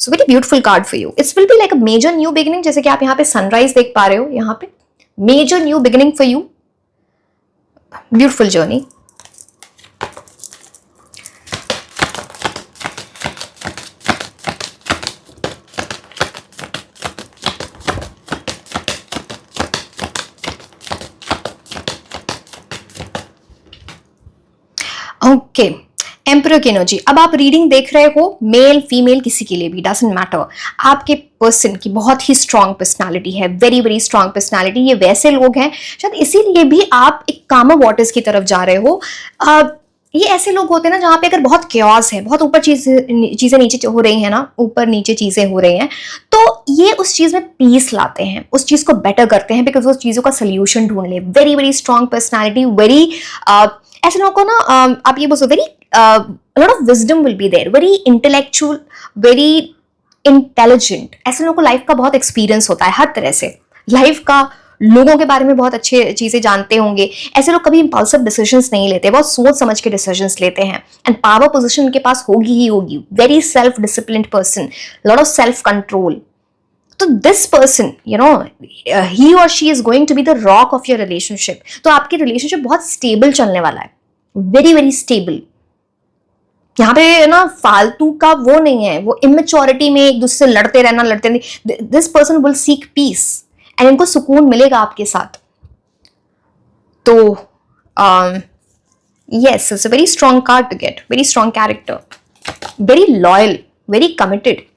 A: So very beautiful card for you. It's will be like a major new beginning, जैसे कि आप यहाँ पे सनराइज देख पा रहे हो, यहाँ पे major new beginning for you, beautiful journey. Okay, emperor की एनर्जी। अब आप रीडिंग देख रहे हो, मेल फीमेल किसी के लिए भी डजंट मैटर, आपके पर्सन की बहुत ही स्ट्रांग पर्सनालिटी है, वेरी वेरी स्ट्रांग पर्सनालिटी। ये वैसे लोग हैं शायद इसीलिए भी आप एक कामर वाटर्स की तरफ जा रहे हो। ये ऐसे लोग होते हैं ना जहाँ पे अगर बहुत क्योस है, बहुत ऊपर चीजें नीचे हो रही हैं ना, ऊपर नीचे चीजें हो रही हैं, तो ये उस चीज में पीस लाते हैं, उस चीज को बेटर करते हैं, बिकॉज उस चीजों का सोल्यूशन ढूंढ ले। Very very strong personality, very ऐसे लोगों को ना आप ये बोलो very lot of wisdom will be there, very intellectual, very intelligent. ऐसे लोगों को लाइफ का बहुत एक्सपीरियंस होता है हर तरह से, लाइफ का, लोगों के बारे में बहुत अच्छे चीजें जानते होंगे। ऐसे लोग कभी इंपल्सिव डिसीजंस नहीं लेते, बहुत सोच समझ के डिसीजंस लेते हैं। एंड पावर पोजीशन उनके पास होगी ही होगी। Very self disciplined person, lot of self control. तो this person you know he और she is going to be the rock of your relationship. तो आपकी रिलेशनशिप बहुत स्टेबल चलने वाला है, वेरी वेरी स्टेबल। यहाँ पे ना फालतू का वो नहीं है, वो इमेच्योरिटी में एक दूसरे से लड़ते रहना। This person will seek peace and इनको सुकून मिलेगा आपके साथ। तो yes, it's a very strong card to get, very strong character, very loyal, very committed.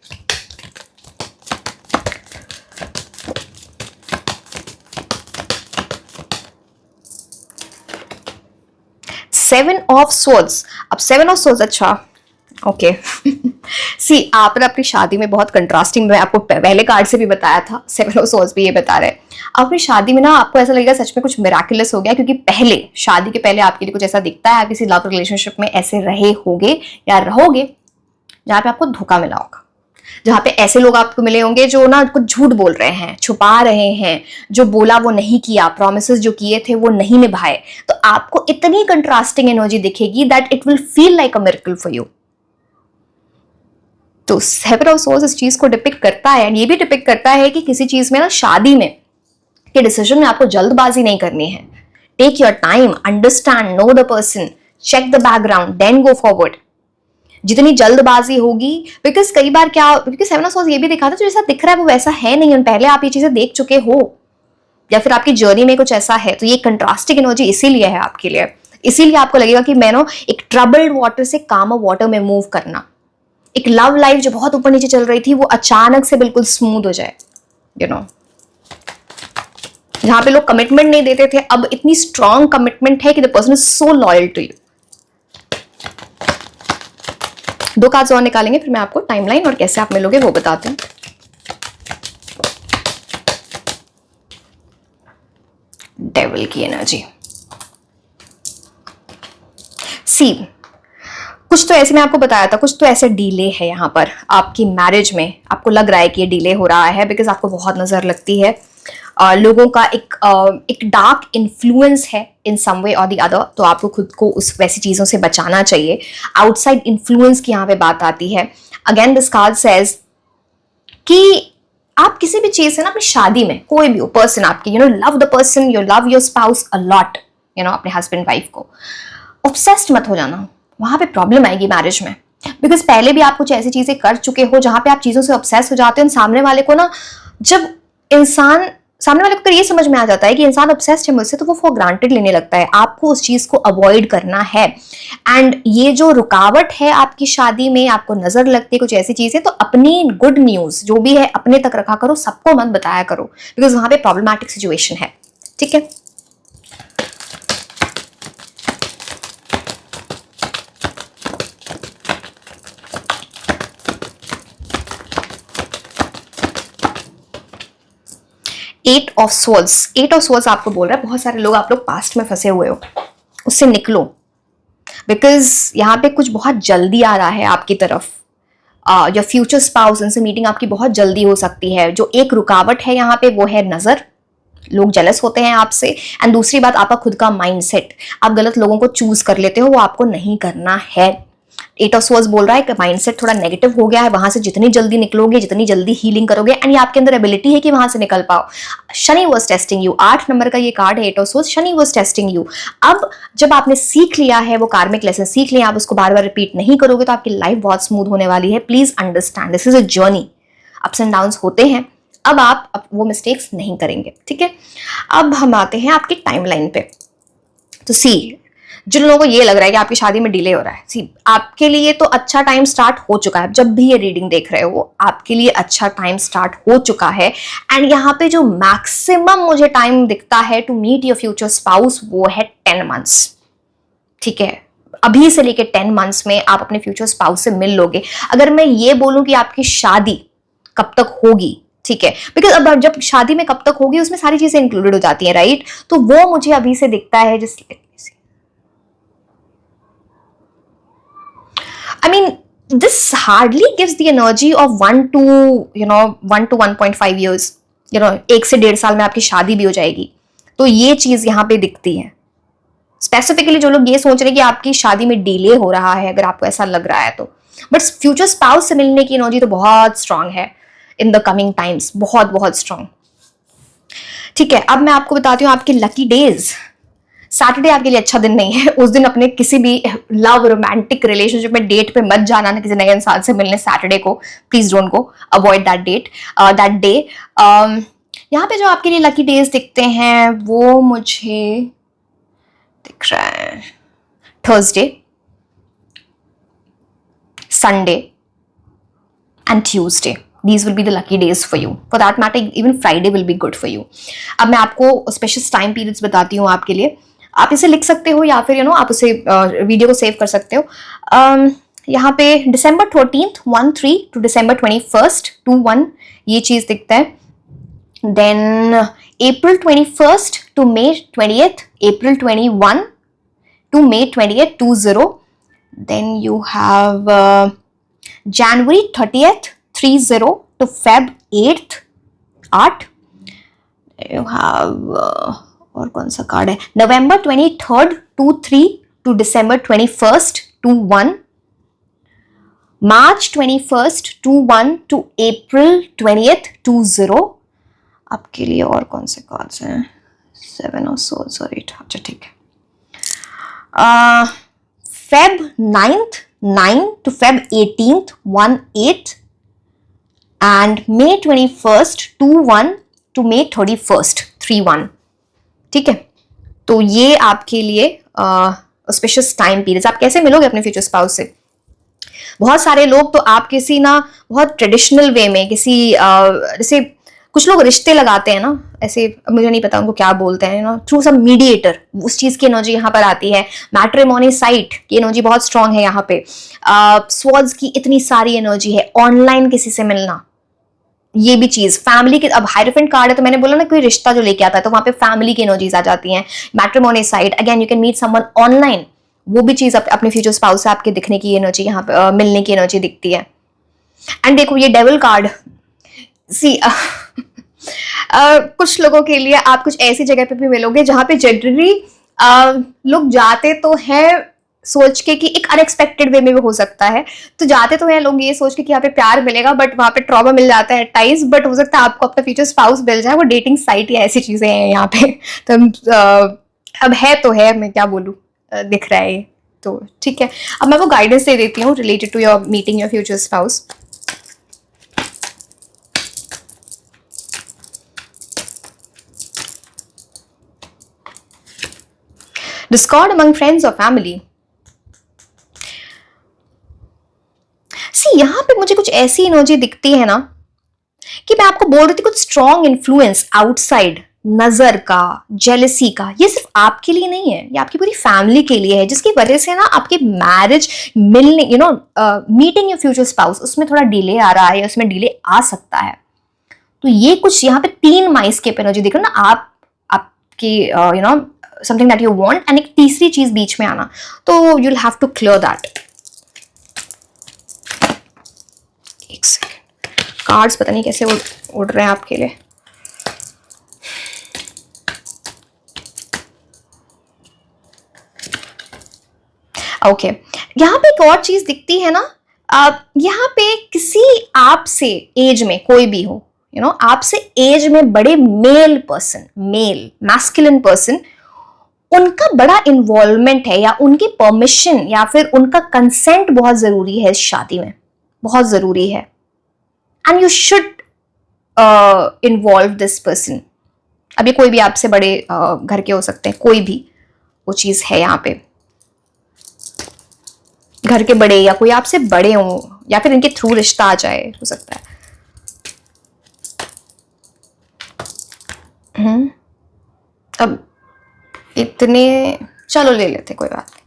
A: Seven of swords. अब सेवन ऑफ सोर्ड्स, अच्छा ओके सी आप ना अपनी शादी में बहुत कंट्रास्टिंग, मैं आपको पहले कार्ड से भी बताया था, सेवन ऑफ सोर्ड्स भी ये बता रहे हैं। अपनी शादी में ना आपको ऐसा लगेगा सच में कुछ मिराकुलस हो गया, क्योंकि पहले शादी के पहले आपके लिए कुछ ऐसा दिखता है, आप किसी लव रिलेशनशिप में ऐसे रहे होगे या रहोगे जहाँ पे आपको धोखा मिला होगा, जहाँ पे ऐसे लोग आपको मिले होंगे जो ना कुछ झूठ बोल रहे हैं, छुपा रहे हैं, जो बोला वो नहीं किया, प्रोमिसेस जो किए थे वो नहीं निभाए। तो आपको इतनी कंट्रास्टिंग एनर्जी दिखेगी that it will feel like a miracle for you. तो सेवन ऑफ सोर्ड्स इस चीज को डिपिक्ट करता है, एंड ये भी डिपिक्ट करता है कि किसी चीज में ना, शादी में के डिसीजन में आपको जल्दबाजी नहीं करनी है। Take your time, understand, know the person, check the background, then go forward. जितनी जल्दबाजी होगी, बिकॉज कई बार क्या, क्योंकि सेवन ऑफ सोर्ड्स ये भी दिखा था जो जैसा दिख रहा है वो वैसा है नहीं, पहले आप ये चीजें देख चुके हो या फिर आपकी जर्नी में कुछ ऐसा है। तो ये कंट्रास्टिंग एनर्जी इसीलिए है आपके लिए, इसीलिए आपको लगेगा कि मैं ना एक ट्रबल्ड वाटर से कामर वाटर में मूव करना, एक लव लाइफ जो बहुत ऊपर नीचे चल रही थी वो अचानक से बिल्कुल स्मूथ हो जाए, यू नो। जहां पे लोग कमिटमेंट नहीं देते थे, अब इतनी स्ट्रॉन्ग कमिटमेंट है कि the person is so loyal to you. दो कार्ड्स और निकालेंगे, फिर मैं आपको टाइमलाइन और कैसे आप मिलोगे वो बताते हैं। डेविल की एनर्जी। सी कुछ तो ऐसे मैं आपको बताया था, कुछ तो ऐसे डिले है यहाँ पर आपकी मैरिज में, आपको लग रहा है कि ये डिले हो रहा है बिकॉज आपको बहुत नजर लगती है, लोगों का एक डार्क इन्फ्लुएंस है इन सम वे और द अदर। तो आपको खुद को उस वैसी चीजों से बचाना चाहिए। आउटसाइड इन्फ्लुएंस की यहाँ पे बात आती है। अगेन दिस कार्ड सेज कि आप किसी भी चीज से ना, अपनी शादी में कोई भी हो पर्सन आपकी, you no, love the person, you love your spouse a lot, you know, अपने हस्बैंड वाइफ को, ऑब्सेस्ड मत हो जाना, वहां पे प्रॉब्लम आएगी मैरिज में। बिकॉज पहले भी आप कुछ ऐसी चीजें कर चुके हो जहां पे आप चीजों से ऑब्सेस हो जाते हो। सामने वाले को ना, जब इंसान, सामने वाले को ये समझ में आ जाता है कि इंसान ऑब्सेस्ड है मुझसे, तो वो फॉर ग्रांटेड लेने लगता है। आपको उस चीज को अवॉइड करना है। एंड ये जो रुकावट है आपकी शादी में, आपको नजर लगती है कुछ ऐसी चीजें, तो अपनी गुड न्यूज जो भी है अपने तक रखा करो, सबको मत बताया करो, बिकॉज वहां पे प्रॉब्लमैटिक सिचुएशन है। ठीक है, एट ऑफ स्वॉर्ड्स आपको बोल रहा है बहुत सारे लोग, आप लोग पास्ट में फंसे हुए हो, उससे निकलो, बिकॉज यहाँ पे कुछ बहुत जल्दी आ रहा है आपकी तरफ। योर फ्यूचर स्पाउस, इनसे मीटिंग आपकी बहुत जल्दी हो सकती है। जो एक रुकावट है यहाँ पे वो है नजर, लोग जेलस होते हैं आपसे। एंड दूसरी बात, आपका खुद का माइंडसेट, आप गलत लोगों को चूज कर लेते हो, वो आपको नहीं करना है। एट ऑफ स्वॉर्ड्स बोल रहा है कि माइंडसेट थोड़ा नेगेटिव हो गया है, वहां से जितनी जल्दी निकलोगे, जितनी जल्दी हीलिंग करोगे, एंड ये आपके अंदर एबिलिटी है कि वहां से निकल पाओ। Shani was testing you, 8 number का ये कार्ड है eight of swords, Shani was testing you. अब जब आपने सीख लिया है, वो कार्मिक लेसन सीख लिया, आप उसको बार बार रिपीट नहीं करोगे तो आपकी लाइफ बहुत स्मूथ होने वाली है। Please understand, this is a journey, ups and downs होते हैं, अब आप वो मिस्टेक्स नहीं करेंगे, ठीक है। अब हम आते हैं आपकी टाइमलाइन पे। तो सी, जिन लोगों को ये लग रहा है कि आपकी शादी में डिले हो रहा है, सी आपके लिए तो अच्छा टाइम स्टार्ट हो चुका है। जब भी ये रीडिंग देख रहे हो, आपके लिए अच्छा टाइम स्टार्ट हो चुका है। एंड यहाँ पे जो मैक्सिमम मुझे टाइम दिखता है to meet your future spouse, वो है 10 मंथ्स, ठीक है। अभी से लेके 10 मंथ्स में आप अपने फ्यूचर स्पाउस से मिल लोगे। अगर मैं ये बोलूं कि आपकी शादी कब तक होगी, ठीक है, बिकॉज अब जब शादी में कब तक होगी उसमें सारी चीजें इंक्लूडेड हो जाती हैं, राइट। तो वो मुझे अभी से दिखता है, जिस I mean, this hardly gives the energy of 1 to 1.5 years. 1 से 1.5 साल में आपकी शादी भी हो जाएगी। तो ये चीज यहाँ पे दिखती है। स्पेसिफिकली जो लोग ये सोच रहे हैं कि आपकी शादी में डिले हो रहा है, अगर आपको ऐसा लग रहा है तो, बट फ्यूचर स्पाउस से मिलने की एनर्जी तो बहुत स्ट्रांग है इन द कमिंग टाइम्स, बहुत बहुत स्ट्रांग, ठीक है। अब मैं आपको बताती हूँ आपके लकी डेज। सैटरडे आपके लिए अच्छा दिन नहीं है। उस दिन अपने किसी भी लव रोमांटिक रिलेशनशिप में डेट पे मत जाना ना, किसी नए इंसान से मिलने सैटरडे को, please don't go, avoid that date, that day. यहाँ पे जो आपके लिए लकी डेज दिखते हैं वो मुझे दिख रहा है Thursday, Sunday and Tuesday. These will be the lucky days for you. For that matter, even Friday will be good for you. अब मैं आपको स्पेशल टाइम पीरियड्स बताती हूँ आपके लिए। आप इसे लिख सकते हो या फिर आप उसे वीडियो को सेव कर सकते हो। यहाँ पे December 13th 1-3 to December 21st 2-1 ये चीज दिखता है। Then April 21st to May 20th, April 21 to May 20th 20. Then you have January 30th 30 to Feb 8th 8. You have और कौन सा कार्ड है, November 23rd 2-3 to December 21st 2-1, March 21st 2-1 to April 20th 20. आपके लिए और कौन से cards हैं, 7 और 8, अच्छा ठीक है। Feb 9th 9 to Feb 18th 1-8 and May 21st 2-1 to May 31st 3-1, ठीक है। तो ये आपके लिए स्पेशल टाइम पीरियड। आप कैसे मिलोगे अपने फ्यूचर स्पाउस से? बहुत सारे लोग तो आप किसी ना बहुत ट्रेडिशनल वे में, किसी जैसे कुछ लोग रिश्ते लगाते हैं ना, ऐसे मुझे नहीं पता उनको क्या बोलते हैं ना, थ्रू सम मीडिएटर, उस चीज की एनर्जी यहाँ पर आती है। मैट्रिमोनी साइट की एनर्जी बहुत स्ट्रांग है यहाँ पे। स्वॉर्ड्स की इतनी सारी एनर्जी है। ऑनलाइन किसी से मिलना, ये भी चीज, फैमिली के, अब हाइरोफेंट कार्ड है तो मैंने बोला ना कोई रिश्ता जो लेके आता है तो वहां पे फैमिली की एनर्जीज आ जाती हैं। Matrimony site, again you can meet someone online, वो भी चीज अपने फ्यूचर स्पाउस से आपके दिखने की एनर्जी, यहाँ पे मिलने की एनर्जी दिखती है। एंड देखो ये डेविल कार्ड, सी कुछ लोगों के लिए आप कुछ ऐसी जगह पे भी मिलोगे जहां पे जनरली लोग जाते तो है सोच के कि एक अनएक्सपेक्टेड वे में भी हो सकता है, तो जाते तो हैं लोग ये सोच के कि यहाँ पे प्यार मिलेगा, बट वहां पे ट्रॉमा मिल जाता है, टाइज, बट हो सकता है आपको अपना फ्यूचर स्पाउस मिल जाए। वो डेटिंग साइट या ऐसी चीजें हैं यहाँ पे। तो अब है तो है, मैं क्या बोलूँ, दिख रहा है तो ठीक है। अब मैं वो गाइडेंस दे देती हूँ related to your meeting your future spouse. Discord among friends or family. See यहाँ पे मुझे कुछ ऐसी एनर्जी दिखती है ना कि मैं आपको बोल रही थी कुछ स्ट्रॉन्ग इन्फ्लुएंस आउटसाइड, नजर का, जेलसी का, ये सिर्फ आपके लिए नहीं है, ये आपकी पूरी फैमिली के लिए है, जिसकी वजह से ना आपकी मैरिज मिलने, मीटिंग योर फ्यूचर स्पाउस, उसमें थोड़ा डिले आ रहा है, उसमें डिले आ सकता है। तो ये कुछ यहाँ पे 3 माइंडस्केप एनर्जी दिख रहा है ना, आपकी you know something that you want, and एक तीसरी चीज बीच में आना, तो you will have to clear that. एक सेकेंड, कार्ड्स पता नहीं कैसे उड़ रहे हैं आपके लिए। ओके, यहाँ पे एक और चीज दिखती है ना, यहाँ पे किसी आपसे एज में कोई भी हो, आपसे एज में बड़े male person, male masculine person, उनका बड़ा इन्वॉल्वमेंट है, या उनकी परमिशन या फिर उनका कंसेंट बहुत जरूरी है इस शादी में, बहुत जरूरी है, and you should involve this person. अभी कोई भी आपसे बड़े घर के हो सकते हैं, कोई भी, वो चीज है यहाँ पे, घर के बड़े या कोई आपसे बड़े हों, या फिर इनके थ्रू रिश्ता आ जाए, हो सकता है। अब इतने, चलो ले लेते, कोई बात नहीं।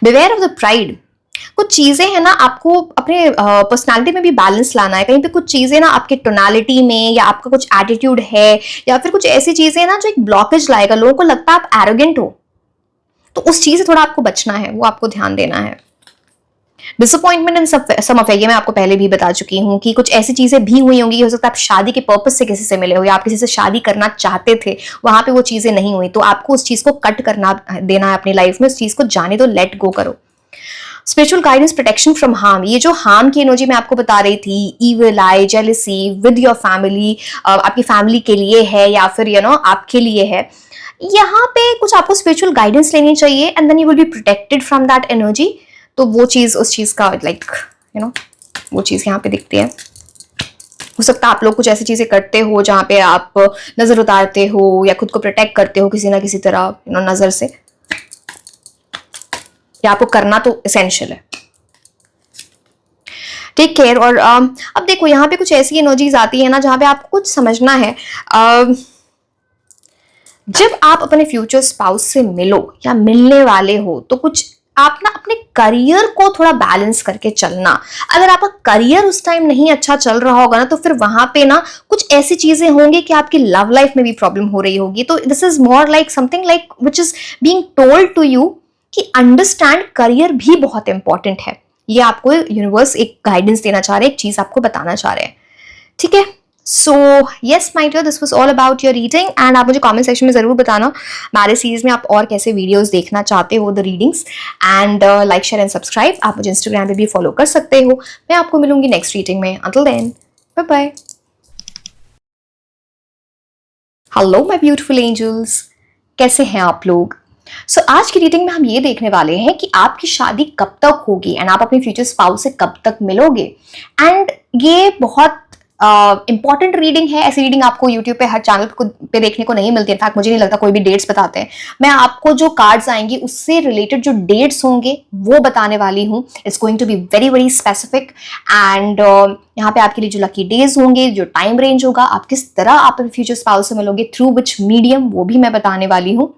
A: बिवेयर ऑफ द प्राइड, कुछ चीजें हैं ना, आपको अपने पर्सनालिटी में भी बैलेंस लाना है। कहीं पे कुछ चीजें ना आपके टोनालिटी में, या आपका कुछ एटीट्यूड है, या फिर कुछ ऐसी चीजें ना जो एक ब्लॉकेज लाएगा, लोगों को लगता है आप एरोगेंट हो, तो उस चीज से थोड़ा आपको बचना है, वो आपको ध्यान देना है। डिसअपॉइंटमेंट इन सम अफेयर, ये मैं आपको पहले भी बता चुकी हूँ कि कुछ ऐसी चीजें भी हुई होंगी, हो सकता है आप शादी के पर्पस से किसी से मिले हो, या आप किसी से शादी करना चाहते थे, वहां पे वो चीजें नहीं हुई, तो आपको उस चीज को कट करना देना है अपनी लाइफ में, उस चीज को जाने दो, लेट गो करो। Spiritual guidance, protection from harm, ये जो हार्म की एनर्जी मैं आपको बता रही थी, evil I, jealousy with your family, आपकी फैमिली के लिए है या फिर आपके लिए है, यहाँ पे कुछ आपको स्पिरिचुअल गाइडेंस लेनी चाहिए, and then you will be protected from that energy. तो वो चीज, उस चीज का वो चीज यहाँ पे दिखती है। हो सकता है आप लोग कुछ ऐसी चीजें करते हो जहां पे आप नजर उतारते हो, या खुद को प्रोटेक्ट करते हो किसी ना किसी तरह, नजर से, या आपको करना तो एसेंशियल है। Take care. और अब देखो, यहाँ पे कुछ ऐसी एनर्जीज आती है ना जहां पे आपको कुछ समझना है। जब आप अपने फ्यूचर स्पाउस से मिलो या मिलने वाले हो, तो कुछ आप ना अपने करियर को थोड़ा बैलेंस करके चलना। अगर आपका करियर उस टाइम नहीं अच्छा चल रहा होगा ना, तो फिर वहां पे ना कुछ ऐसी चीजें होंगी कि आपकी लव लाइफ में भी प्रॉब्लम हो रही होगी। तो this is more like something like which is being told to you कि अंडरस्टैंड, करियर भी बहुत इंपॉर्टेंट है। ये आपको यूनिवर्स एक गाइडेंस देना चाह रहे हैं, एक चीज आपको बताना चाह रहे हैं, ठीक है। So yes my dear, this was all about your reading, and आप मुझे कमेंट सेक्शन में जरूर बताना हमारे सीरीज में आप और कैसे वीडियोस देखना चाहते हो, the readings, and like, share and subscribe. आप मुझे इंस्टाग्राम पे भी फॉलो कर सकते हो। मैं आपको मिलूंगी नेक्स्ट रीडिंग में। Until then, bye bye. Hello my beautiful angels, कैसे हैं आप लोग? सो आज की रीडिंग में हम ये देखने वाले हैं कि आपकी शादी कब तक होगी, एंड आप अपने फ्यूचर स्पाउस से कब तक मिलोगे। एंड ये बहुत इंपॉर्टेंट रीडिंग है। ऐसी रीडिंग आपको यूट्यूब पे हर चैनल पे देखने को नहीं मिलती। इनफैक्ट मुझे नहीं लगता कोई भी डेट्स बताते हैं। मैं आपको जो कार्ड्स आएंगी उससे रिलेटेड जो डेट्स होंगे वो बताने वाली हूँ। It's going to be very very specific, and यहाँ पे आपके लिए जो लकी डेज होंगे, जो टाइम रेंज होगा, आप किस तरह आप अपने फ्यूचर स्पाउस से मिलोगे, थ्रू विच मीडियम, वो भी मैं बताने वाली हूँ।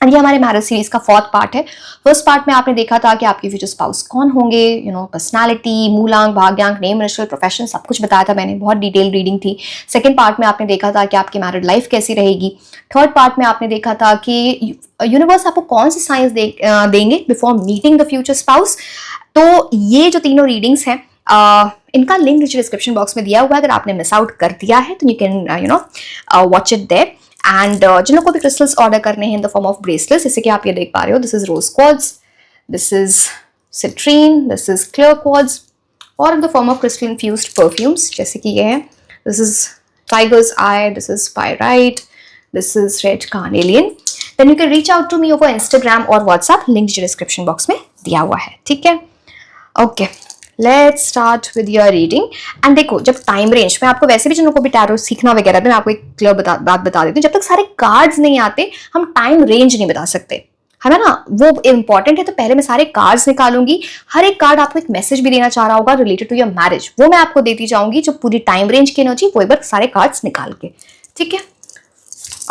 A: एंड ये हमारे मैरिज सीरीज का 4th पार्ट है। फर्स्ट पार्ट में आपने देखा था कि आपके फ्यूचर स्पाउस कौन होंगे, पर्सनालिटी, मूलांक, भाग्यांक, नेम, इनिशियल, प्रोफेशन, सब कुछ बताया था मैंने, बहुत डिटेल रीडिंग थी। सेकंड पार्ट में आपने देखा था कि आपकी मैरिड लाइफ कैसी रहेगी। थर्ड पार्ट में आपने देखा था कि यूनिवर्स आपको कौन से साइंस देंगे before meeting the future spouse. तो ये जो तीनों रीडिंग्स हैं, इनका लिंक नीचे डिस्क्रिप्शन बॉक्स में दिया हुआ है। अगर आपने मिस आउट कर दिया है तो you can watch it there. And जिन लोगों को भी क्रिस्टल्स ऑर्डर करने हैं in the form of bracelets, जैसे कि आप ये देख पा रहे हो, this is rose quartz, this is citrine, this is clear quartz, और in the form of crystal infused perfumes, जैसे कि ये है, this is tiger's eye, this is pyrite, this is red carnelian. Then you can reach out to me over Instagram और WhatsApp, link description box में दिया हुआ है, ठीक है। Okay, let's start with your reading. And देखो, जब time range में आपको वैसे भी जिन को भी टैरो सीखना वगैरह, मैं आपको एक क्लियर बात बता देती हूँ, जब तक सारे कार्ड्स नहीं आते हम टाइम रेंज नहीं बता सकते, है ना। वो इंपॉर्टेंट है। तो पहले मैं सारे कार्ड्स निकालूंगी, हर एक कार्ड आपको एक मैसेज भी देना चाह रहा होगा रिलेटेड टू योर मैरिज, वो मैं आपको देती जाऊंगी, जो पूरी टाइम रेंज की एनर्जी, वो एक बार सारे कार्ड्स निकाल के, ठीक है।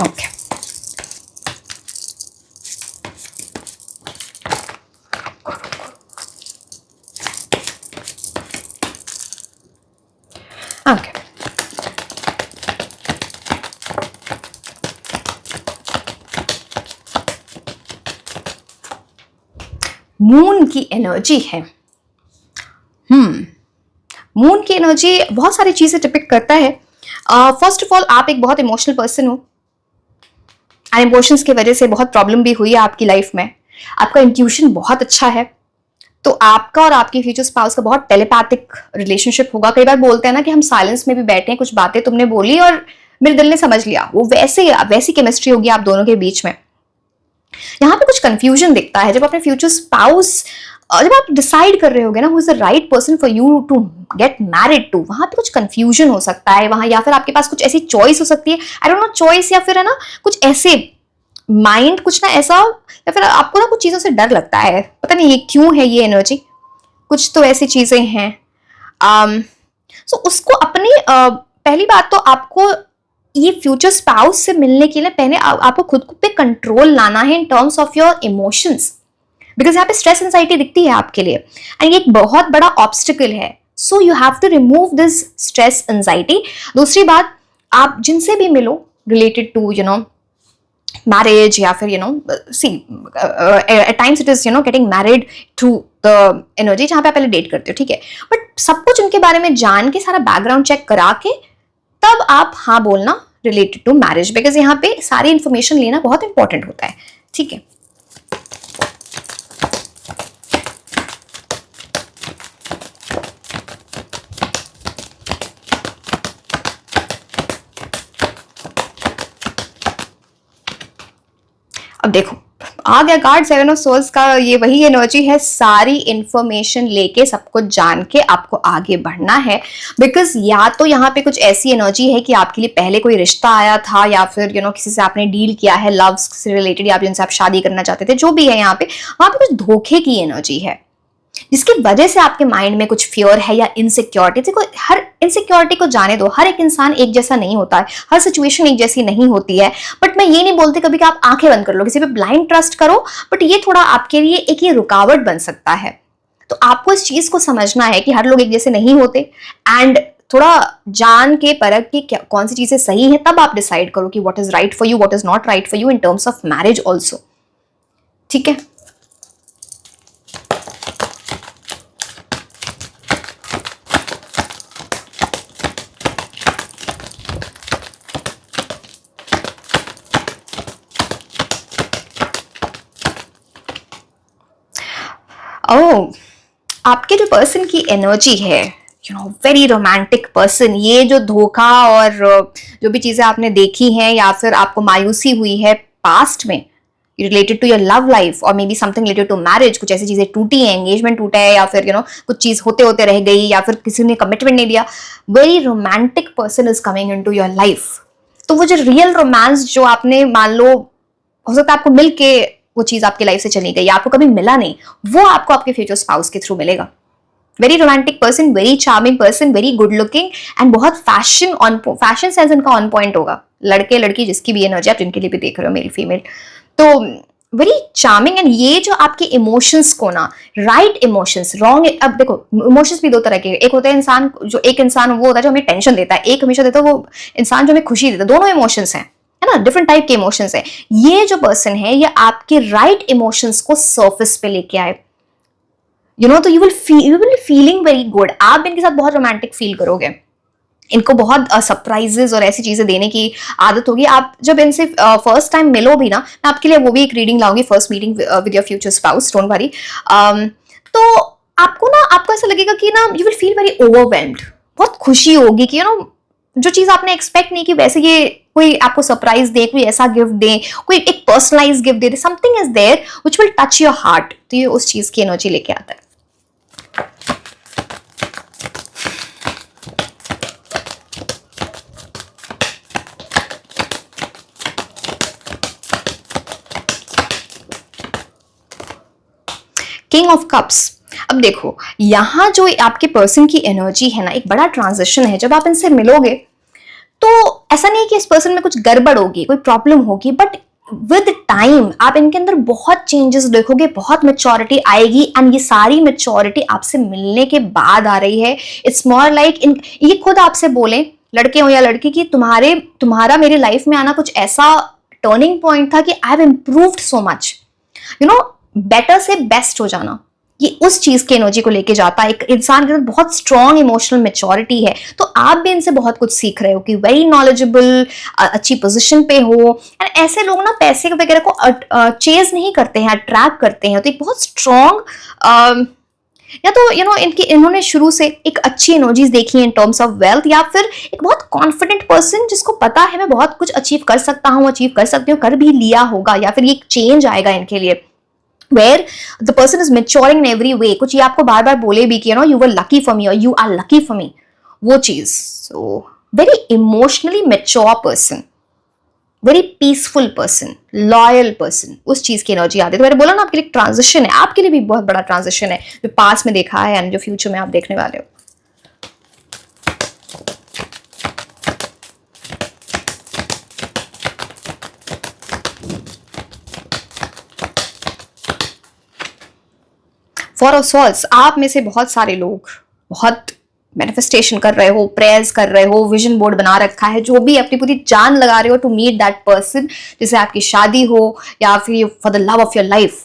A: ओके, ओके, मून की एनर्जी है। मून की एनर्जी बहुत सारी चीजें डिपिक्ट करता है। फर्स्ट ऑफ ऑल, आप एक बहुत इमोशनल पर्सन हो एंड इमोशंस की वजह से बहुत प्रॉब्लम भी हुई है आपकी लाइफ में। आपका इंट्यूशन बहुत अच्छा है, तो आपका और आपकी फ्यूचर स्पाउस का बहुत टेलीपैथिक रिलेशनशिप होगा। कई बार बोलते हैं ना कि हम साइलेंस में भी बैठे हैं, कुछ बातें तुमने बोली और मेरे दिल ने समझ लिया, वो वैसी केमिस्ट्री होगी आप दोनों के बीच में। यहाँ पे कुछ कंफ्यूजन दिखता है जब अपने फ्यूचर स्पाउस, जब आप डिसाइड कर रहे होगे ना who is the right person for you to get married to, वहां पे कुछ कंफ्यूजन हो सकता है वहां, या फिर आपके पास कुछ ऐसी चॉइस हो सकती है, आई डोंट नो चॉइस, या फिर है ना कुछ ऐसे माइंड कुछ ना ऐसा, या फिर आपको ना कुछ चीजों से डर लगता है, पता नहीं ये क्यों है ये एनर्जी, कुछ तो ऐसी चीजें हैं। सो उसको अपनी पहली बात तो आपको ये फ्यूचर स्पाउस से मिलने के लिए पहले आपको खुद पे कंट्रोल लाना है in terms of your emotions, because यहाँ पे स्ट्रेस एंजाइटी दिखती है आपके लिए एंड ये एक बहुत बड़ा ऑब्स्टिकल है। So you have to remove this stress anxiety. दूसरी बात, आप जिनसे भी मिलो रिलेटेड टू मैरिज, या फिर see at times it is getting married through the energy, जहां पे आप पहले डेट करते हो, ठीक है, बट सब कुछ उनके बारे में जान के, सारा बैकग्राउंड चेक करा के तब आप हाँ बोलना रिलेटेड टू मैरिज, बिकॉज यहाँ पे सारी इंफॉर्मेशन लेना बहुत इंपॉर्टेंट होता है, ठीक है। अब देखो आ गया कार्ड 7 ऑफ सोल्स का, ये वही एनर्जी है, सारी इंफॉर्मेशन लेके सब कुछ जान के आपको आगे बढ़ना है। बिकॉज या तो यहाँ पे कुछ ऐसी एनर्जी है कि आपके लिए पहले कोई रिश्ता आया था, या फिर किसी से आपने डील किया है लव से रिलेटेड, या जिनसे आप शादी करना चाहते थे, जो भी है यहाँ पे, वहां पे कुछ धोखे की एनर्जी है जिसकी वजह से आपके माइंड में कुछ फियर है या इनसिक्योरिटी। देखो हर इनसिक्योरिटी को जाने दो, हर एक इंसान एक जैसा नहीं होता है, हर सिचुएशन एक जैसी नहीं होती है, बट मैं ये नहीं बोलती कभी कि आप आंखें बंद कर लो, किसी पे ब्लाइंड ट्रस्ट करो, बट ये थोड़ा आपके लिए एक ये रुकावट बन सकता है। तो आपको इस चीज को समझना है कि हर लोग एक जैसे नहीं होते, एंड थोड़ा जान के परख के कौन सी चीजें सही है, तब आप डिसाइड करो कि what is right for you, what is not right for you in terms of marriage also, ठीक है। ओह, आपके जो पर्सन की एनर्जी है, वेरी रोमांटिक पर्सन, ये जो धोखा और जो भी चीजें आपने देखी हैं या फिर आपको मायूसी हुई है पास्ट में related to your love life, और maybe something related to marriage, कुछ ऐसी चीजें टूटी हैं, एंगेजमेंट टूटा है, या फिर कुछ चीज होते होते रह गई, या फिर किसी ने कमिटमेंट नहीं दिया, very romantic person is coming in to your life. तो वो जो रियल रोमांस जो आपने, मान लो हो सकता है आपको मिल के वो चीज आपकी लाइफ से चली गई, आपको कभी मिला नहीं, वो आपको आपके फ्यूचर स्पाउस के थ्रू मिलेगा। Very romantic person, very charming person, very good looking, and बहुत फैशन सेंस इनका ऑन पॉइंट होगा। लड़के लड़की जिसकी भी एनर्जी आप जिनके लिए भी देख रहे हो, मेल फीमेल, तो वेरी चार्मिंग। एंड ये जो आपके इमोशंस को ना, राइट इमोशंस, रॉन्ग, अब देखो इमोशंस भी दो तरह के, एक होता है इंसान जो, एक इंसान वो होता है जो हमें टेंशन देता है, एक हमेशा देता है वो इंसान जो हमें खुशी देता है, दोनों इमोशंस हैं, है ना, डिफरेंट टाइप के इमोशंस है। ये जो पर्सन है ये आपके राइट इमोशंस को सरफेस पे लेके आए, तो you will feeling very good, आप इनके साथ बहुत रोमांटिक फील करोगे, इनको बहुत सरप्राइजेस और ऐसी चीजें देने की आदत होगी। आप जब इनसे फर्स्ट टाइम मिलो भी ना, मैं आपके लिए वो भी एक रीडिंग लाऊंगी, first meeting with your future spouse, don't worry. तो आपको ऐसा लगेगा कि ना you will feel very overwhelmed, बहुत खुशी होगी कि जो चीज आपने एक्सपेक्ट नहीं की वैसे ये कोई आपको सरप्राइज दे, कोई ऐसा गिफ्ट दे, कोई एक पर्सनलाइज गिफ्ट दे, something is there which will touch your heart. तो ये उस चीज की एनर्जी लेके आता है। King of cups. अब देखो यहां जो आपके पर्सन की एनर्जी है ना, एक बड़ा ट्रांजिशन है। जब आप इनसे मिलोगे तो ऐसा नहीं कि इस पर्सन में कुछ गड़बड़ होगी, कोई प्रॉब्लम होगी, बट विद टाइम आप इनके अंदर बहुत चेंजेस देखोगे, बहुत मैच्योरिटी आएगी, एंड ये सारी मैच्योरिटी आपसे मिलने के बाद आ रही है। इट्स मोर लाइक ये खुद आपसे बोले, लड़के हो या लड़की, की तुम्हारा मेरी लाइफ में आना कुछ ऐसा टर्निंग पॉइंट था कि I have improved so much, better से बेस्ट हो जाना, ये उस चीज की एनर्जी को लेके जाता है। एक इंसान के अंदर बहुत स्ट्रॉन्ग इमोशनल मेच्योरिटी है, तो आप भी इनसे बहुत कुछ सीख रहे हो कि वेरी नॉलेजेबल, अच्छी पोजीशन पे हो। एंड ऐसे लोग ना पैसे वगैरह को चेज नहीं करते हैं, अट्रैक्ट करते हैं। तो एक बहुत स्ट्रॉन्ग, या तो इन्होंने शुरू से एक अच्छी एनर्जीज देखी है इन टर्म्स ऑफ वेल्थ, या फिर एक बहुत कॉन्फिडेंट पर्सन जिसको पता है मैं बहुत कुछ अचीव कर सकता हूँ, अचीव कर सकती हूँ, कर भी लिया होगा, या फिर ये एक चेंज आएगा इनके लिए where the person is maturing in every way। कुछ ये आपको बार बार बोले भी कि you were lucky for me or you are lucky for me, वो चीज। so very emotionally mature person, very peaceful person, loyal person, उस चीज की एनर्जी आती है। तो मैंने बोला ना आपके लिए ट्रांजिशन है, आपके लिए भी बहुत बड़ा ट्रांजिशन है जो पास्ट में देखा है एंड जो फ्यूचर में आप देखने वाले हो। फॉर ऑफ सॉल्स, आप में से बहुत सारे लोग बहुत मैनिफेस्टेशन कर रहे हो, प्रेयर्स कर रहे हो, विजन बोर्ड बना रखा है, जो भी अपनी पूरी जान लगा रहे हो टू मीट दैट पर्सन, जिसे आपकी शादी हो या फिर for the love of your life.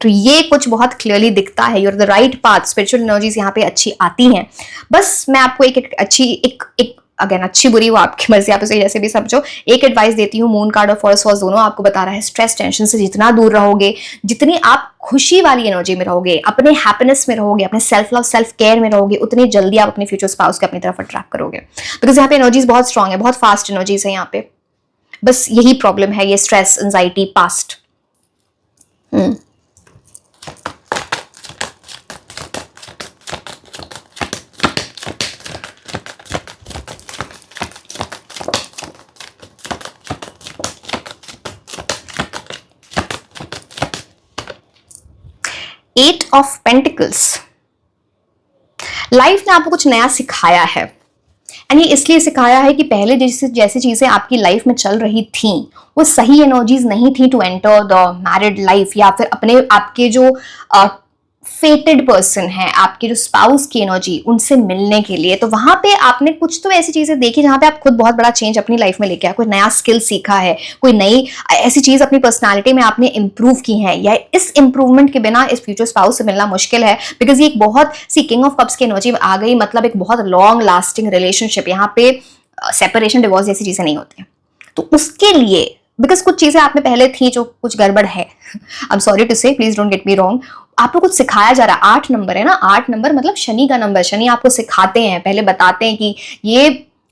A: तो ये कुछ बहुत क्लियरली दिखता है, you're the right path. Spiritual energies यहाँ पे अच्छी आती हैं। बस मैं आपको एक अगेन अच्छी बुरी वो आपकी मर्जी, आप इसे जैसे भी समझो, एक एडवाइस देती हूँ। मून कार्ड और फॉरेस्ट वॉर्स दोनों आपको बता रहा है स्ट्रेस टेंशन से जितना दूर रहोगे, जितनी आप खुशी वाली एनर्जी में रहोगे, अपने हैप्पीनेस में रहोगे, अपने सेल्फ लव सेल्फ केयर में रहोगे, उतनी जल्दी आप अपने फ्यूचर स्पाउस को अपनी तरफ अट्रैक्ट करोगे। बिकॉज यहाँ पे एनर्जीज बहुत स्ट्रांग है, बहुत फास्ट एनर्जीज है यहाँ पे। बस यही प्रॉब्लम है, ये stress, anxiety, past. 8 of pentacles, life ने आपको कुछ नया सिखाया है। एंड ये इसलिए सिखाया है कि पहले जैसी चीजें आपकी लाइफ में चल रही थी वो सही एनर्जीज नहीं थी to enter the married life, या फिर आपके जो फेटेड पर्सन है, आपके जो स्पाउस की एनर्जी, उनसे मिलने के लिए। तो वहां पे आपने कुछ तो ऐसी चीजें देखी जहां पे आप खुद बहुत बड़ा चेंज अपनी लाइफ में लेके आए, कोई नया स्किल सीखा है, कोई नई ऐसी चीज अपनी पर्सनालिटी में आपने इंप्रूव की है, या इस इंप्रूवमेंट के बिना इस फ्यूचर स्पाउस से मिलना मुश्किल है। बिकॉज ये एक बहुत सी किंग ऑफ कप्स की एनर्जी में आ गई, मतलब एक बहुत लॉन्ग लास्टिंग रिलेशनशिप। यहाँ पे सेपरेशन, डिवोर्स जैसी चीजें नहीं होती। तो उसके लिए बिकॉज कुछ चीजें आप में पहले थी जो कुछ गड़बड़ है, आई एम सॉरी टू से, please don't get me wrong, आपको कुछ सिखाया जा रहा है। 8 नंबर है ना, 8 नंबर मतलब शनि का नंबर। शनि आपको सिखाते हैं, पहले बताते हैं कि ये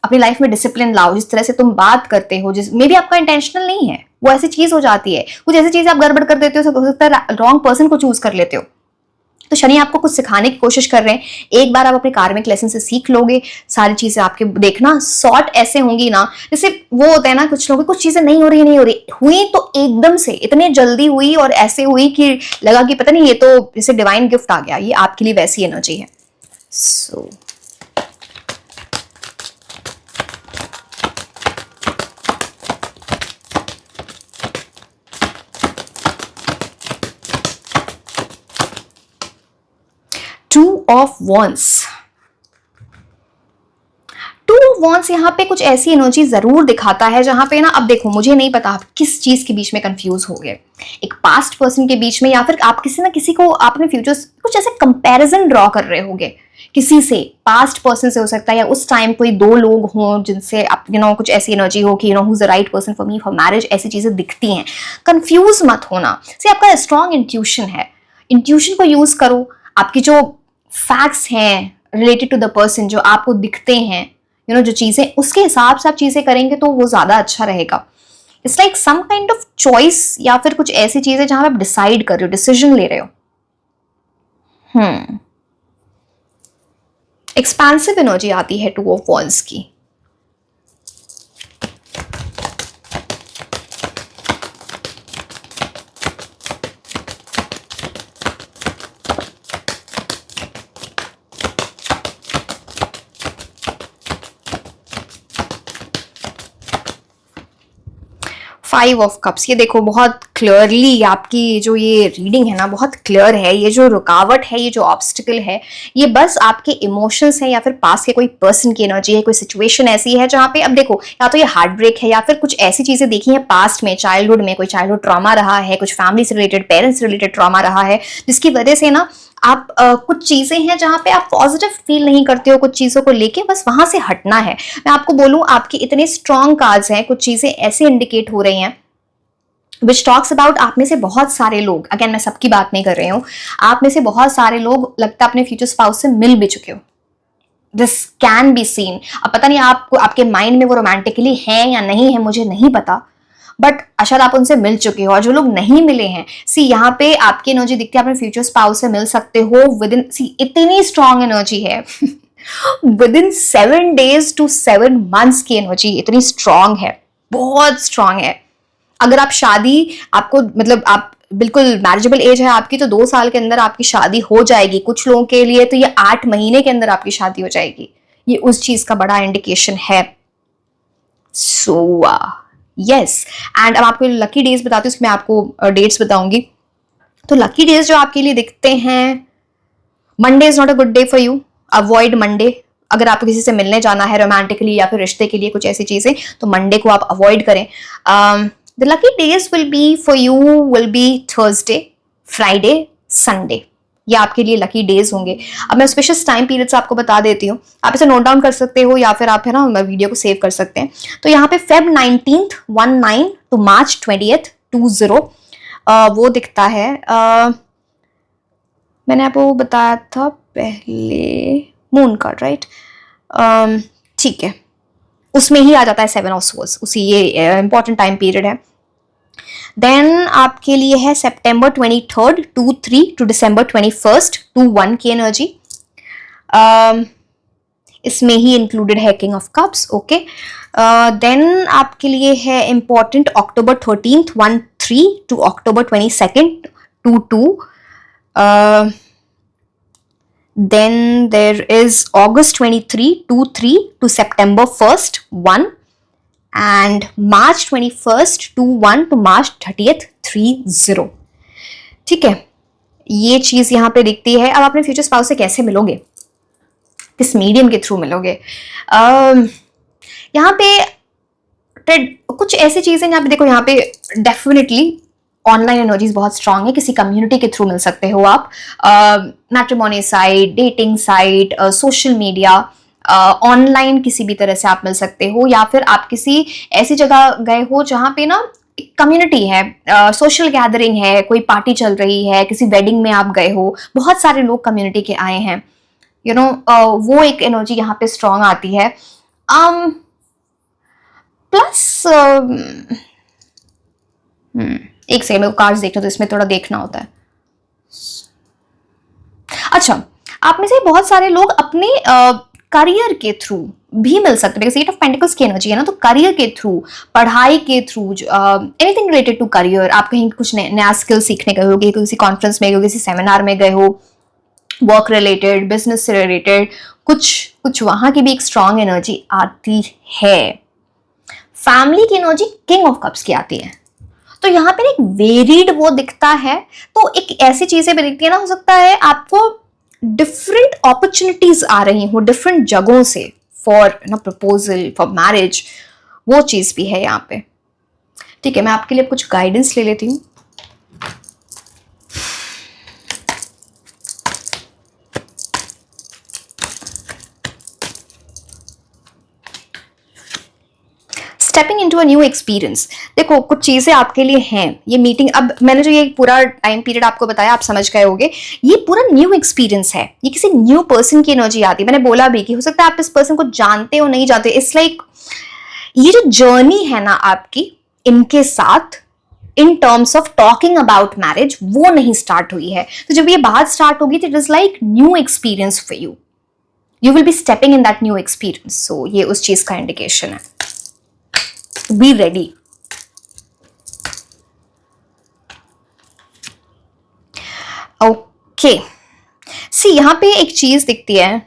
A: अपनी लाइफ में डिसिप्लिन लाओ, जिस तरह से तुम बात करते हो, जिस मे भी आपका इंटेंशनल नहीं है, वो ऐसी चीज हो जाती है। कुछ ऐसी चीज आप गड़बड़ कर देते हो सकता है रॉन्ग पर्सन को चूज कर लेते हो। तो शनि आपको कुछ सिखाने की कोशिश कर रहे हैं। एक बार आप अपने कार्मिक लेसन से सीख लोगे, सारी चीजें आपके देखना सॉर्ट ऐसे होंगी ना, जैसे वो होता है ना, कुछ लोग कुछ चीजें नहीं हो रही हुई तो एकदम से इतने जल्दी हुई और ऐसे हुई कि लगा कि पता नहीं ये तो जैसे डिवाइन गिफ्ट आ गया। ये आपके लिए वैसी एनर्जी है। So two of wands, two of wands यहाँ पे कुछ ऐसी एनर्जी जरूर दिखाता है जहां पे ना, अब देखो मुझे नहीं पता आप किस चीज के बीच में कंफ्यूज हो गए, एक पास्ट पर्सन के बीच में, या फिर आप किसी ना किसी को आपने फ्यूचर कुछ ऐसे कंपैरिजन ड्रॉ कर रहे होगे किसी से, पास्ट पर्सन से हो सकता है, या उस टाइम कोई 2 लोग हों जिनसे आप कुछ ऐसी एनर्जी हो कि who is the right person for me for marriage, ऐसी चीजें दिखती हैं। कंफ्यूज मत होना, से आपका स्ट्रॉन्ग इंट्यूशन है, इंट्यूशन को यूज करो। आपकी जो फैक्ट्स हैं रिलेटेड टू द पर्सन, जो आपको दिखते हैं, जो चीजें, उसके हिसाब से आप चीजें करेंगे तो वो ज्यादा अच्छा रहेगा। It's like some kind of choice, या फिर कुछ ऐसी चीजें जहां आप डिसाइड कर रहे हो, डिसीजन ले रहे हो। एक्सपेंसिव एनर्जी आती है 2 ऑफ वॉन्ड्स की। फाइव ऑफ कप्स, ये देखो बहुत क्लियरली आपकी जो ये रीडिंग है ना बहुत क्लियर है। ये जो रुकावट है, ये जो ऑब्स्टिकल है, ये बस आपके इमोशंस है या फिर पास के कोई पर्सन की एनर्जी है, कोई सिचुएशन ऐसी है जहाँ पे अब देखो या तो ये हार्ट ब्रेक है या फिर कुछ ऐसी चीजें देखी हैं पास्ट में, चाइल्डहुड में कोई चाइल्डहुड ट्रॉमा रहा है, कुछ फैमिली से रिलेटेड, पेरेंट्स से रिलेटेड ट्रॉमा रहा है, जिसकी वजह से ना आप कुछ चीजें हैं जहां पे आप पॉजिटिव फील नहीं करते हो कुछ चीजों को लेके, बस वहां से हटना है। मैं आपको बोलूं आपके इतने स्ट्रॉन्ग कार्ड्स हैं, कुछ चीजें ऐसे इंडिकेट हो रही हैं विच टॉक्स अबाउट आप में से बहुत सारे लोग, अगेन मैं सबकी बात नहीं कर रही हूँ, आप में से बहुत सारे लोग लगता है अपने फ्यूचर स्पाउस से मिल भी चुके हो। This can be seen. अब पता नहीं आपको आपके माइंड में वो रोमांटिकली है या नहीं है, मुझे नहीं पता, बट शायद आप उनसे मिल चुके हो। और जो लोग नहीं मिले हैं, सी यहाँ पे आपकी एनर्जी दिखती है, अपने फ्यूचर स्पाउस से मिल सकते हो विद इन, सी इतनी स्ट्रॉन्ग एनर्जी है with in 7 days to 7 months की एनर्जी इतनी स्ट्रॉन्ग है, बहुत स्ट्रॉन्ग है। अगर आप शादी, आपको मतलब आप बिल्कुल मैरिजेबल एज है आपकी, तो 2 साल के अंदर आपकी शादी हो जाएगी। कुछ लोगों के लिए तो ये 8 महीने के अंदर आपकी शादी हो जाएगी। ये उस चीज का बड़ा इंडिकेशन है। सो यस, एंड अब आपको लकी डेज बताती हूँ, उसमें आपको डेट्स बताऊंगी। तो लकी डेज जो आपके लिए दिखते हैं, Monday is not a good day for you, avoid Monday. अगर आपको किसी से मिलने जाना है रोमांटिकली या फिर रिश्ते के लिए कुछ ऐसी चीजें, तो मंडे को आप अवॉइड करें। The lucky days will be for you will B Thursday, Friday, Sunday. ये आपके लिए लकी डेज होंगे। अब मैं स्पेशल टाइम पीरियड्स आपको बता देती हूँ, आप इसे नोट डाउन कर सकते हो या फिर आप है ना वीडियो को सेव कर सकते हैं। तो यहाँ पे Feb 19th 19 to March 20th 20 वो दिखता है। मैंने आपको बताया था पहले मून कार्ड, राइट? ठीक है, उसमें ही आ जाता है 7 of Swords, उसी ये इंपॉर्टेंट टाइम पीरियड है। देन आपके लिए है September 23rd 23 to December 21st 21 की एनर्जी। इसमें ही इंक्लूडेड है king of cups. Okay, then आपके लिए है important October 13th 13 to October 22nd 22। Then there is August 23 23 to September 1st 1 and March 21st 1 to March 30th 30। ठीक है, ये चीज यहां पे दिखती है। अब अपने फ्यूचर स्पाउस से कैसे मिलोगे, किस मीडियम के थ्रू मिलोगे? यहाँ पे कुछ ऐसी चीजें यहाँ पे देखो, यहाँ पे डेफिनेटली ऑनलाइन एनर्जीज बहुत स्ट्रांग है, किसी कम्युनिटी के थ्रू मिल सकते हो आप, matrimony site, dating site, social media, online किसी भी तरह से आप मिल सकते हो, या फिर आप किसी ऐसी जगह गए हो जहाँ पे ना कम्युनिटी है, सोशल गैदरिंग है, कोई पार्टी चल रही है, किसी वेडिंग में आप गए हो, बहुत सारे लोग कम्युनिटी के आए हैं, यू नो वो एक एनर्जी यहाँ पे स्ट्रांग आती है। प्लस एक सेकंड, मेरे को कार्ड्स देखना तो इसमें थोड़ा देखना होता है। अच्छा, आप में से बहुत सारे लोग अपने करियर के थ्रू भी मिल सकते हैं। एट ऑफ पेंटिकल्स की एनर्जी है ना, तो करियर के थ्रू, पढ़ाई के through, anything related to career, आप कहीं कुछ नया स्किल सीखने गए हो, किसी कॉन्फ्रेंस में गए हो, किसी सेमिनार में गए हो, वर्क रिलेटेड, बिजनेस से रिलेटेड, कुछ वहां की भी एक स्ट्रांग एनर्जी आती है। फैमिली की एनर्जी किंग ऑफ कप्स की आती है, तो यहाँ पे एक वेरिड वो दिखता है। तो एक ऐसी चीजें भी दिखती है ना, हो सकता है आपको डिफरेंट अपॉर्चुनिटीज आ रही हो डिफरेंट जगहों से फॉर ना प्रपोजल, फॉर मैरिज, वो चीज भी है यहाँ पे। ठीक है, मैं आपके लिए कुछ गाइडेंस ले लेती हूँ। Stepping into a new experience, देखो कुछ चीजें आपके लिए हैं। ये मीटिंग, अब मैंने जो ये पूरा टाइम पीरियड आपको बताया, आप समझ गए होंगे, ये पूरा न्यू एक्सपीरियंस है। ये किसी न्यू पर्सन की एनर्जी आती है। मैंने बोला भी कि हो सकता है आप इस पर्सन को जानते हो, नहीं जानते। इट्स लाइक ये जो जर्नी है ना आपकी इनके साथ, in terms of talking about marriage, वो नहीं स्टार्ट हुई है। तो जब ये बात स्टार्ट होगी तो it is like new experience for you, you will be stepping in that new experience. So ये उस चीज का इंडिकेशन है। Be ready. Okay. See, यहां पे एक चीज दिखती है।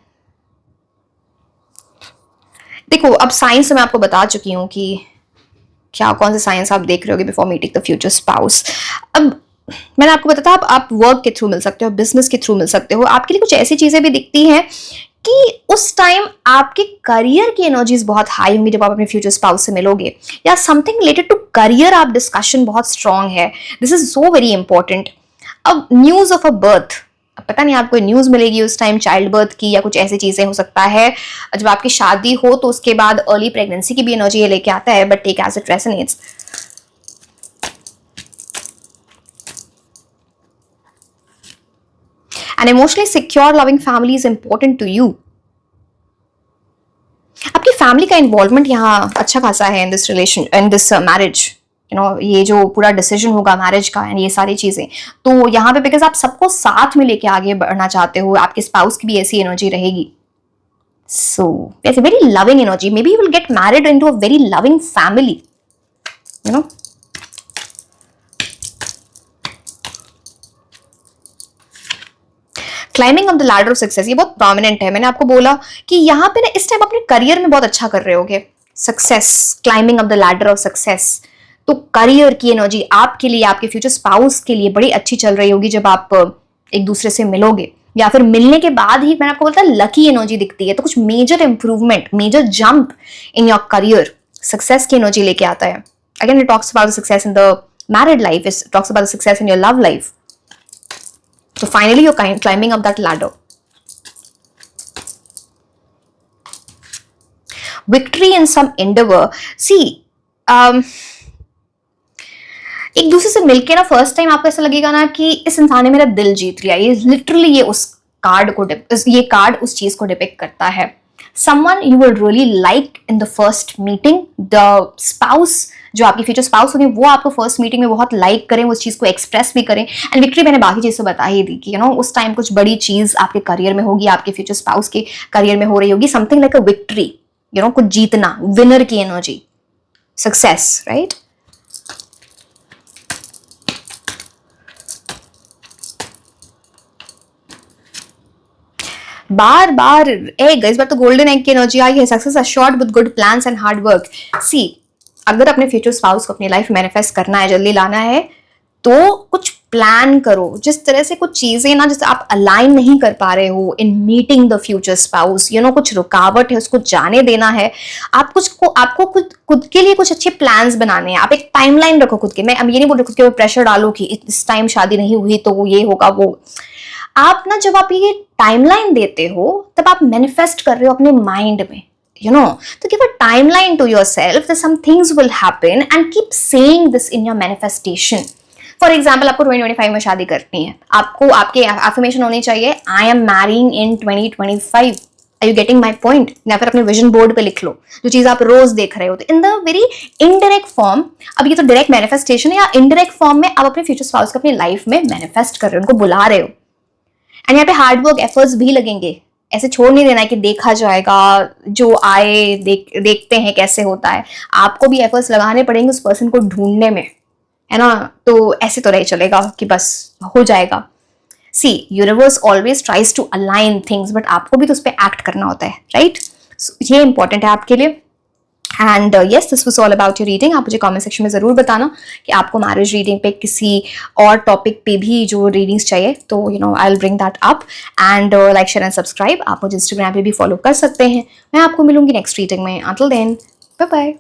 A: देखो, अब साइंस में आपको बता चुकी हूं कि क्या कौन से साइंस आप देख रहे होगे before meeting the future spouse. अब मैंने आपको बताया था आप वर्क के थ्रू मिल सकते हो, बिजनेस के थ्रू मिल सकते हो। आपके लिए कुछ ऐसी चीजें भी दिखती हैं कि उस टाइम आपके करियर की एनर्जीज बहुत हाई होंगी जब आप अपने फ्यूचर स्पाउस से मिलोगे, या समथिंग रिलेटेड टू करियर आप डिस्कशन बहुत स्ट्रांग है। This is so very important. अब न्यूज ऑफ अ बर्थ, पता नहीं आपको न्यूज मिलेगी उस टाइम चाइल्ड बर्थ की या कुछ ऐसी चीजें हो सकता है। जब आपकी शादी हो तो उसके बाद अर्ली प्रेगनेंसी की भी एनर्जी ये लेके आता है, but take as it resonates. An emotionally secure, loving family is important to you. आपकी फैमिली का इन्वॉल्वमेंट यहाँ अच्छा खासा है in this relation, in this marriage. You know, ये जो पूरा डिसीजन होगा मैरिज का एंड ये सारी चीजें, तो यहाँ पे बिकॉज आप सबको साथ में लेके आगे बढ़ना चाहते हो, आपके स्पाउस की भी ऐसी एनर्जी रहेगी। So it's a very loving energy. May be you will get married into a very loving family, you know. Climbing of the ladder of success, ये बहुत प्रोमिनेंट है। मैंने आपको बोला कि यहाँ पे ना इस टाइम अपने करियर में बहुत अच्छा कर रहे होगे। Success, climbing of the ladder of success, तो करियर की एनर्जी आपके लिए, आपके फ्यूचर स्पाउस के लिए बड़ी अच्छी चल रही होगी जब आप एक दूसरे से मिलोगे, या फिर मिलने के बाद ही मैंने आपको बोलता लकी एनर्जी दिखती है। तो कुछ major improvement, major jump in your career, success की एनर्जी लेके आता है। Again it talks about success in the married life, it talks about success in your love life. So finally you're climbing up that ladder. Victory in some endeavor. See, एक दूसरे से मिलके ना first time आपको ऐसा लगेगा ना कि इस इंसान ने मेरा दिल जीत लिया। ये लिटरली ये उस कार्ड को ये कार्ड उस चीज को डिपिक्ट करता है। Someone you will really like in the first meeting, the spouse जो आपकी फ्यूचर स्पाउस होगी वो आपको फर्स्ट मीटिंग में बहुत लाइक करें, उस चीज को एक्सप्रेस भी करें। एंड विक्ट्री मैंने बाकी चीज तो बता ही दी कि यू नो उस टाइम कुछ बड़ी चीज आपके करियर में होगी, आपके फ्यूचर स्पाउस के करियर में हो रही होगी, something like a victory, you know, कुछ जीतना, विनर की एनर्जी, सक्सेस, राइट। बार बार एग, इस बार तो गोल्डन एग की एनर्जी आई है। Success assured with good plans and hard work. See, अगर अपने फ्यूचर स्पाउस को अपनी लाइफ मैनिफेस्ट करना है, जल्दी लाना है, तो कुछ प्लान करो। जिस तरह से कुछ चीजें ना जैसे आप अलाइन नहीं कर पा रहे हो in meeting the future spouse, you know, कुछ रुकावट है, उसको जाने देना है। आप कुछ को आपको खुद के लिए कुछ अच्छे प्लान्स बनाने हैं। आप एक टाइमलाइन रखो खुद के। मैं अब ये नहीं बोल रही खुद के ऊपर प्रेशर डालो कि इस टाइम शादी नहीं हुई तो ये होगा वो। आप ना जब आप ये टाइमलाइन देते हो तब आप मैनिफेस्ट कर रहे हो अपने माइंड में, you know, तो give a timeline to yourself that some things will happen and keep saying this in your manifestation. For example, आपको 2025 में शादी करनी है, आपको आपके affirmation होनी चाहिए I am marrying in 2025. Are you getting my point? या फिर अपने विजन बोर्ड पे लिख लो जो चीज आप रोज देख रहे हो। तो in the very indirect form, अब ये तो डायरेक्ट मैनिफेस्टेशन है, या इनडायरेक्ट फॉर्म में आप अपने फ्यूचर स्पाउस को अपनी लाइफ में मैनिफेस्ट कर रहे हो, उनको बुला रहे हो। एंड यहाँ पे हार्ड वर्क एफर्ट्स भी लगेंगे। ऐसे छोड़ नहीं देना है कि देखा जाएगा, जो आए देखते हैं कैसे होता है। आपको भी एफर्ट्स लगाने पड़ेंगे उस पर्सन को ढूंढने में, है ना। तो ऐसे तो नहीं चलेगा कि बस हो जाएगा। See, universe always tries to align things, but आपको भी तो उस पर एक्ट करना होता है, राइट। ये इंपॉर्टेंट है आपके लिए। And yes, this was all about your reading. आप मुझे कमेंट सेक्शन में ज़रूर बताना कि आपको मैरिज रीडिंग पे किसी और टॉपिक पे भी जो रीडिंग्स चाहिए, तो you know I will bring that up. And like, share and subscribe. आप मुझे इंस्टाग्राम पे भी फॉलो कर सकते हैं। मैं आपको मिलूंगी नेक्स्ट रीडिंग में। Until then, bye bye.